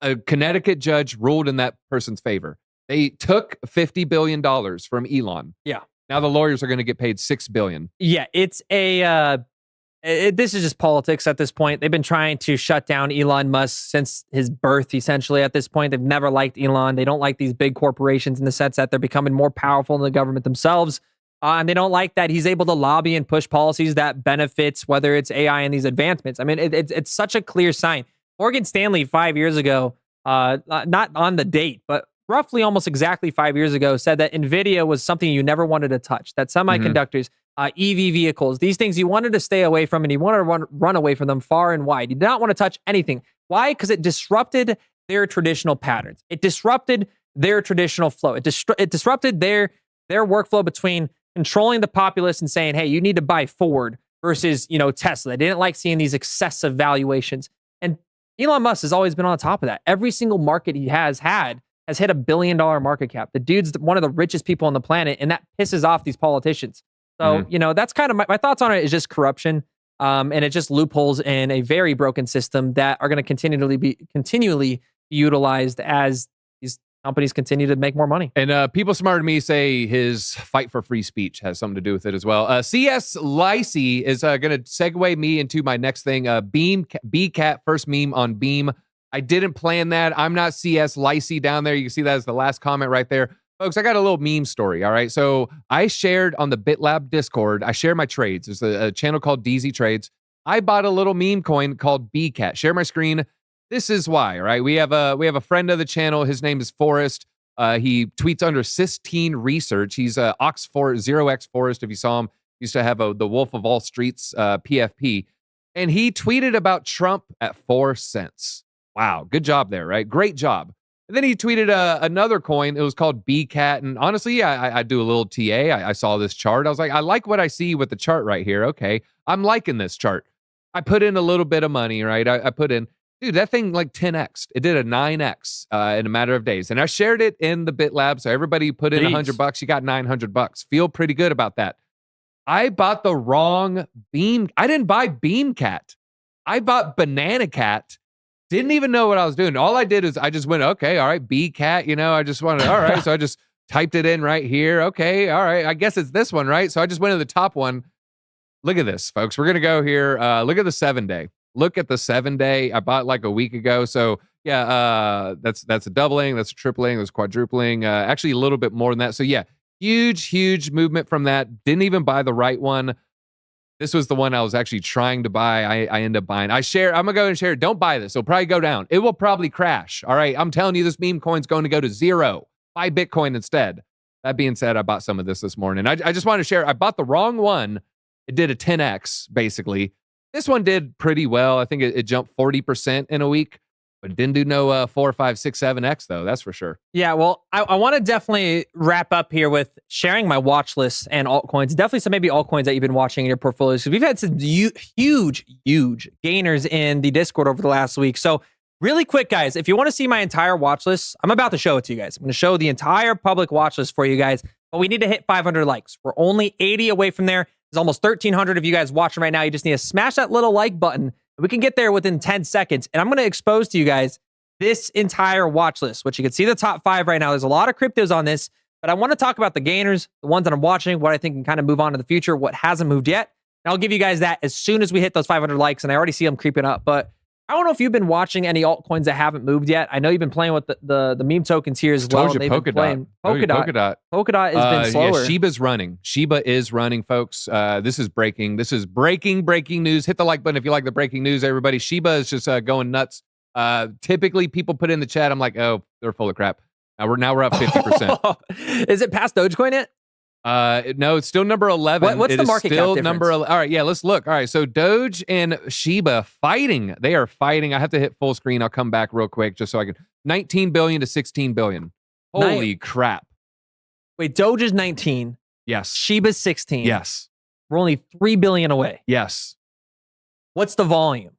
A Connecticut judge ruled in that person's favor. They took $50 billion from Elon. Yeah. Now the lawyers are going to get paid $6 billion. Yeah, it's this is just politics at this point. They've been trying to shut down Elon Musk since his birth, essentially, at this point. They've never liked Elon. They don't like these big corporations in the sense that they're becoming more powerful than the government themselves. And they don't like that he's able to lobby and push policies that benefits, whether it's AI and these advancements. I mean, it's such a clear sign. Morgan Stanley 5 years ago, not on the date, but roughly almost exactly 5 years ago, said that NVIDIA was something you never wanted to touch, that semiconductors, EV vehicles, these things you wanted to stay away from and you wanted to run away from them far and wide. You did not want to touch anything. Why? Because it disrupted their traditional patterns. It disrupted their traditional flow. It disrupted their workflow between controlling the populace and saying, hey, you need to buy Ford versus, Tesla. They didn't like seeing these excessive valuations. And Elon Musk has always been on top of that. Every single market he has hit $1 billion market cap. The dude's one of the richest people on the planet, and that pisses off these politicians. So, that's kind of my thoughts on it is just corruption. And it's just loopholes in a very broken system that are going to continually be utilized as these companies continue to make more money. And people smarter than me say his fight for free speech has something to do with it as well. CS Lacey is going to segue me into my next thing. BCat, first meme on Beam. I didn't plan that. I'm not CS Lacey down there. You can see that as the last comment right there. Folks, I got a little meme story, all right? So I shared on the Bitlab Discord, I share my trades. There's a channel called DZ Trades. I bought a little meme coin called BCat. Share my screen. This is why, right? We have a friend of the channel. His name is Forrest. He tweets under Sistine Research. He's Zero X Forrest. If you saw him, used to have the Wolf of All Streets PFP, and he tweeted about Trump at 4 cents. Wow, good job there, right? Great job. And then he tweeted another coin. It was called BCat, and honestly, I do a little TA. I saw this chart. I was like, I like what I see with the chart right here. Okay, I'm liking this chart. I put in a little bit of money, right? I put in. Dude, that thing like 10x. It did a 9x in a matter of days. And I shared it in the BitLab. So everybody put in $100, you got $900. Feel pretty good about that. I bought the wrong Beam. I didn't buy BeamCat. I bought Banana Cat. Didn't even know what I was doing. All I did is I just went, okay, all right, BCat, I just wanted, all right. So I just typed it in right here. Okay, all right. I guess it's this one, right? So I just went to the top one. Look at this, folks. We're going to go here. Look at the 7-day. Look at the 7-day. I bought like a week ago. So yeah, that's a doubling, that's a tripling, that's quadrupling. Actually, a little bit more than that. So yeah, huge movement from that. Didn't even buy the right one. This was the one I was actually trying to buy. I ended up buying. I'm gonna go and share it. Don't buy this. It'll probably go down. It will probably crash. All right. I'm telling you, this meme coin's going to go to 0. Buy Bitcoin instead. That being said, I bought some of this morning. I just wanted to share. I bought the wrong one. It did a 10x basically. This one did pretty well. I think it jumped 40% in a week, but it didn't do no 4, 5, 6, 7x though. That's for sure. Yeah, well, I want to definitely wrap up here with sharing my watch list and altcoins. Definitely some maybe altcoins that you've been watching in your portfolios. Because we've had some huge gainers in the Discord over the last week. So really quick, guys, if you want to see my entire watch list, I'm about to show it to you guys. I'm going to show the entire public watch list for you guys, but we need to hit 500 likes. We're only 80 away from there. There's almost 1,300 of you guys watching right now. You just need to smash that little like button. We can get there within 10 seconds. And I'm going to expose to you guys this entire watch list, which you can see the top 5 right now. There's a lot of cryptos on this, but I want to talk about the gainers, the ones that I'm watching, what I think can kind of move on to the future, what hasn't moved yet. And I'll give you guys that as soon as we hit those 500 likes. And I already see them creeping up, but I don't know if you've been watching any altcoins that haven't moved yet. I know you've been playing with the meme tokens here as well. Polkadot has been slower. Yeah, Shiba's running. Shiba is running, folks. This is breaking. This is breaking news. Hit the like button if you like the breaking news, everybody. Shiba is just going nuts. Typically, people put in the chat, I'm like, oh, they're full of crap. Now we're up 50%. Is it past Dogecoin yet? No, it's still number 11. What's the market cap difference? All right, yeah, let's look. All right, so Doge and Shiba fighting. They are fighting. I have to hit full screen. I'll come back real quick just so I can. 19 billion to 16 billion. Holy crap. Wait, Doge is 19. Yes. Shiba's 16. Yes. We're only 3 billion away. Yes. What's the volume?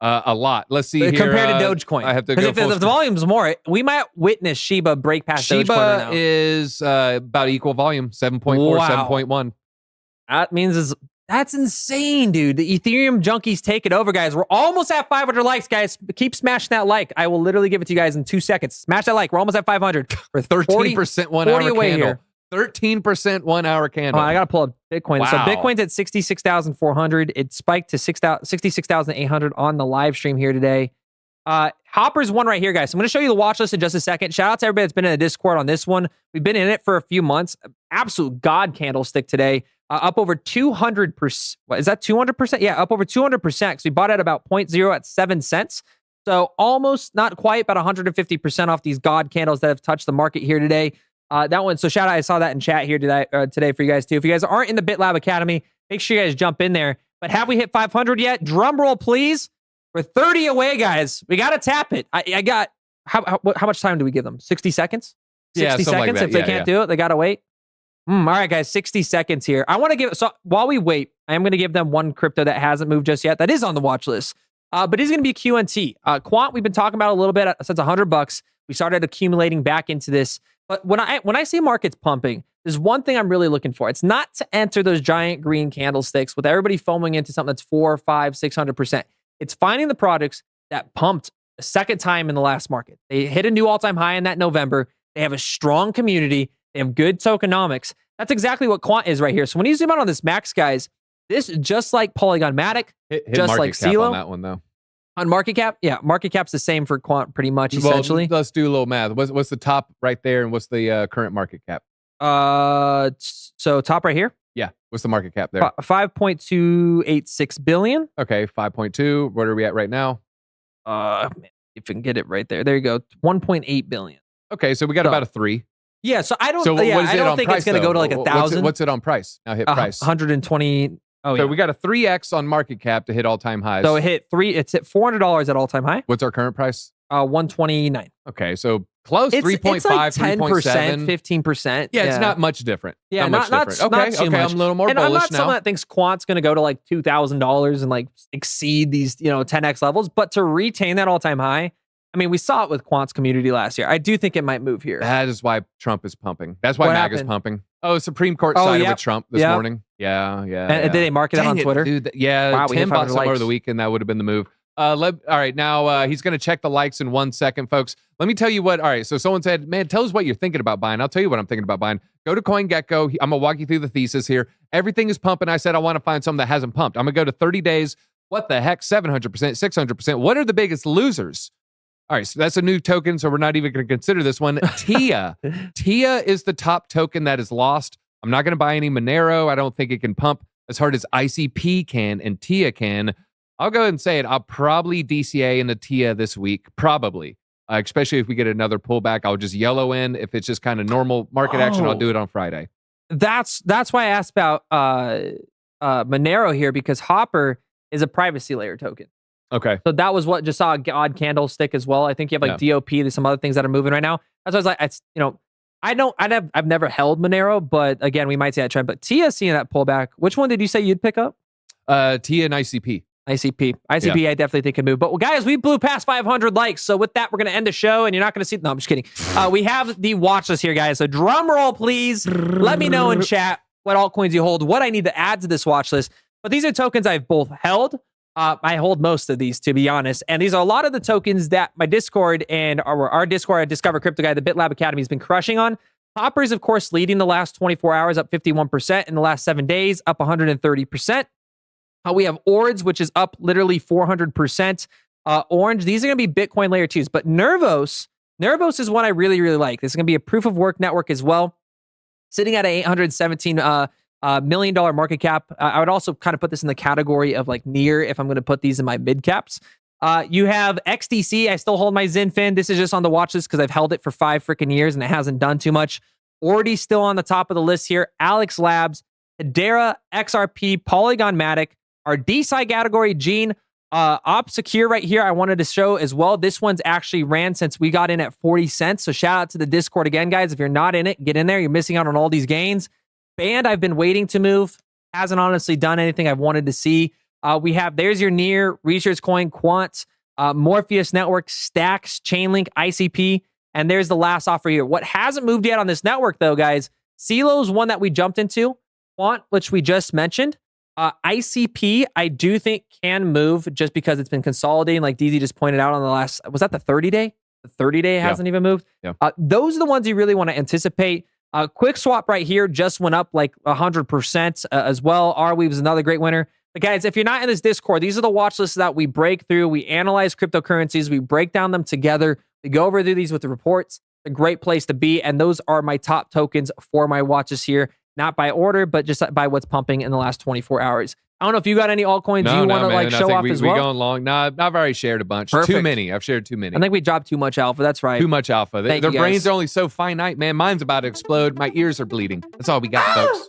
A lot. Let's see here. Compared to Dogecoin. I have to go if the volume's more, we might witness Shiba break past Dogecoin right now. Shiba is about equal volume, 7.4, Wow. 7.1. That means that's insane, dude. The Ethereum junkies take it over, guys. We're almost at 500 likes, guys. Keep smashing that like. I will literally give it to you guys in 2 seconds. Smash that like. We're almost at 500. We're 13% 1 hour away candle. here. 13% 1 hour candle. I got to pull up Bitcoin. Wow. So Bitcoin's at 66,400. It spiked to 66,800 on the live stream here today. Hopper's one right here, guys. So I'm going to show you the watch list in just a second. Shout out to everybody that's been in the Discord on this one. We've been in it for a few months. absolute god candlestick today, up over 200%. Is that 200%? Yeah, up over 200%. Because we bought at about 0.0 at 7 cents. So almost, not quite, about 150% off these god candles that have touched the market here today. That one, so shout out, I saw that in chat here today for you guys too. If you guys aren't in the Bitlab Academy, make sure you guys jump in there. But have we hit 500 yet? Drum roll, please. We're 30 away, guys. We got to tap it. I got, how much time do we give them? 60 seconds? 60 seconds. Like if they can't do it, they got to wait. All right, guys, 60 seconds here. I want to give, so while we wait, I am going to give them one crypto that hasn't moved just yet. That is on the watch list. But it's going to be QNT. Quant, we've been talking about a little bit since $100. We started accumulating back into this. But when I see markets pumping, there's one thing I'm really looking for. It's not to enter those giant green candlesticks with everybody foaming into something that's 400, 500, 600%. It's finding the products that pumped a second time in the last market. They hit a new all-time high in that November. They have a strong community. They have good tokenomics. That's exactly what Quant is right here. So when you zoom out on this max, guys, this just like Polygon Matic, just like CeeLo. On that one though. On market cap, yeah, market cap's the same for Quant pretty much, essentially. Well, let's do a little math. What's the top right there, and what's the current market cap? So top right here. Yeah, what's the market cap there? 5.286 billion. Okay, 5.2. What are we at right now? If I can get it right there. There you go. 1.8 billion. Okay, so we got about a 3. Yeah, so I don't. So yeah, what is I it don't on think price, it's going to though? go to like 1,000. What's it on price? Now hit price. 120. Oh, so yeah. we got a 3x on market cap to hit all-time highs. So it's hit $400 at all-time high. What's our current price? 129. Okay, so close. 3.5, it's like 10%, 3.7, 15%. Yeah, it's not much different. Yeah, not much different. Not too much. I'm a little more and bullish I'm not now. someone that thinks Quant's going to go to like $2,000 and like exceed these 10x levels, but to retain that all-time high. I mean, we saw it with Quant's community last year. I do think it might move here. That is why Trump is pumping. That's why MAGA's pumping. Oh, Supreme Court sided with Trump this morning. Yeah. And did they market that on Twitter? Dude, yeah, wow, 10 bucks over the weekend. That would have been the move. All right, now he's going to check the likes in 1 second, folks. Let me tell you what. All right, so someone said, man, tell us what you're thinking about buying. I'll tell you what I'm thinking about buying. Go to CoinGecko. I'm going to walk you through the thesis here. Everything is pumping. I said I want to find something that hasn't pumped. I'm going to go to 30 days. What the heck? 700%, 600%. What are the biggest losers? All right, so that's a new token, so we're not even going to consider this one. TIA. TIA is the top token that is lost. I'm not going to buy any Monero. I don't think it can pump as hard as ICP can and TIA can. I'll go ahead and say it. I'll probably DCA into TIA this week, probably. Especially if we get another pullback, I'll just yellow in. If it's just kind of normal market action, I'll do it on Friday. That's why I asked about Monero here, because Hopper is a privacy layer token. Okay. So that was what just saw a odd candlestick as well. I think you have like DOP. There's some other things that are moving right now. That's why I was like, I've never held Monero, but again, we might see that trend. But TIA seeing that pullback. Which one did you say you'd pick up? TIA and ICP. ICP, I definitely think can move. But well, guys, we blew past 500 likes. So with that, we're going to end the show, and you're not going to see. No, I'm just kidding. We have the watch list here, guys. So drum roll, please. Let me know in chat what altcoins you hold, what I need to add to this watch list. But these are tokens I've both held. I hold most of these, to be honest. And these are a lot of the tokens that my Discord and our Discord, Discover Crypto Guy, the Bitlab Academy, has been crushing on. Hopper is, of course, leading the last 24 hours, up 51%. In the last 7 days, up 130%. We have Ords, which is up literally 400%. Orange, these are going to be Bitcoin layer 2s. But Nervos is one I really, really like. This is going to be a proof of work network as well. Sitting at an $817 million market cap. I would also kind of put this in the category of like near if I'm going to put these in my mid caps. You have XDC. I still hold my Zinfin. This is just on the watch list because I've held it for 5 freaking years and it hasn't done too much. Ordi still on the top of the list here. Alex Labs, Hedera, XRP, Polygon Matic. Our DeSci category, Gene, OpSecure right here, I wanted to show as well. This one's actually ran since we got in at 40 cents. So shout out to the Discord again, guys. If you're not in it, get in there. You're missing out on all these gains. Band, I've been waiting to move. Hasn't honestly done anything I've wanted to see. We have, there's your near, Research Coin, Quant, Morpheus Network, Stacks, Chainlink, ICP, and there's the last offer here. What hasn't moved yet on this network, though, guys, CeeLo's one that we jumped into. Quant, which we just mentioned. ICP, I do think can move just because it's been consolidating, like DZ just pointed out on the last, was that the 30-day? The 30-day hasn't even moved. Yeah. Those are the ones you really want to anticipate. Quick swap right here just went up like 100% as well. Arweave is another great winner. But guys, if you're not in this Discord, these are the watch lists that we break through. We analyze cryptocurrencies. We break down them together. We go over these with the reports. a great place to be. And those are my top tokens for my watches here, not by order, but just by what's pumping in the last 24 hours. I don't know if you got any altcoins you want to like show off as well. We going long. No, I've already shared a bunch. Perfect. Too many. I've shared too many. I think we dropped too much alpha. That's right. Too much alpha. Their Thank you, brains guys. are only so finite, man. Mine's about to explode. My ears are bleeding. That's all we got, folks.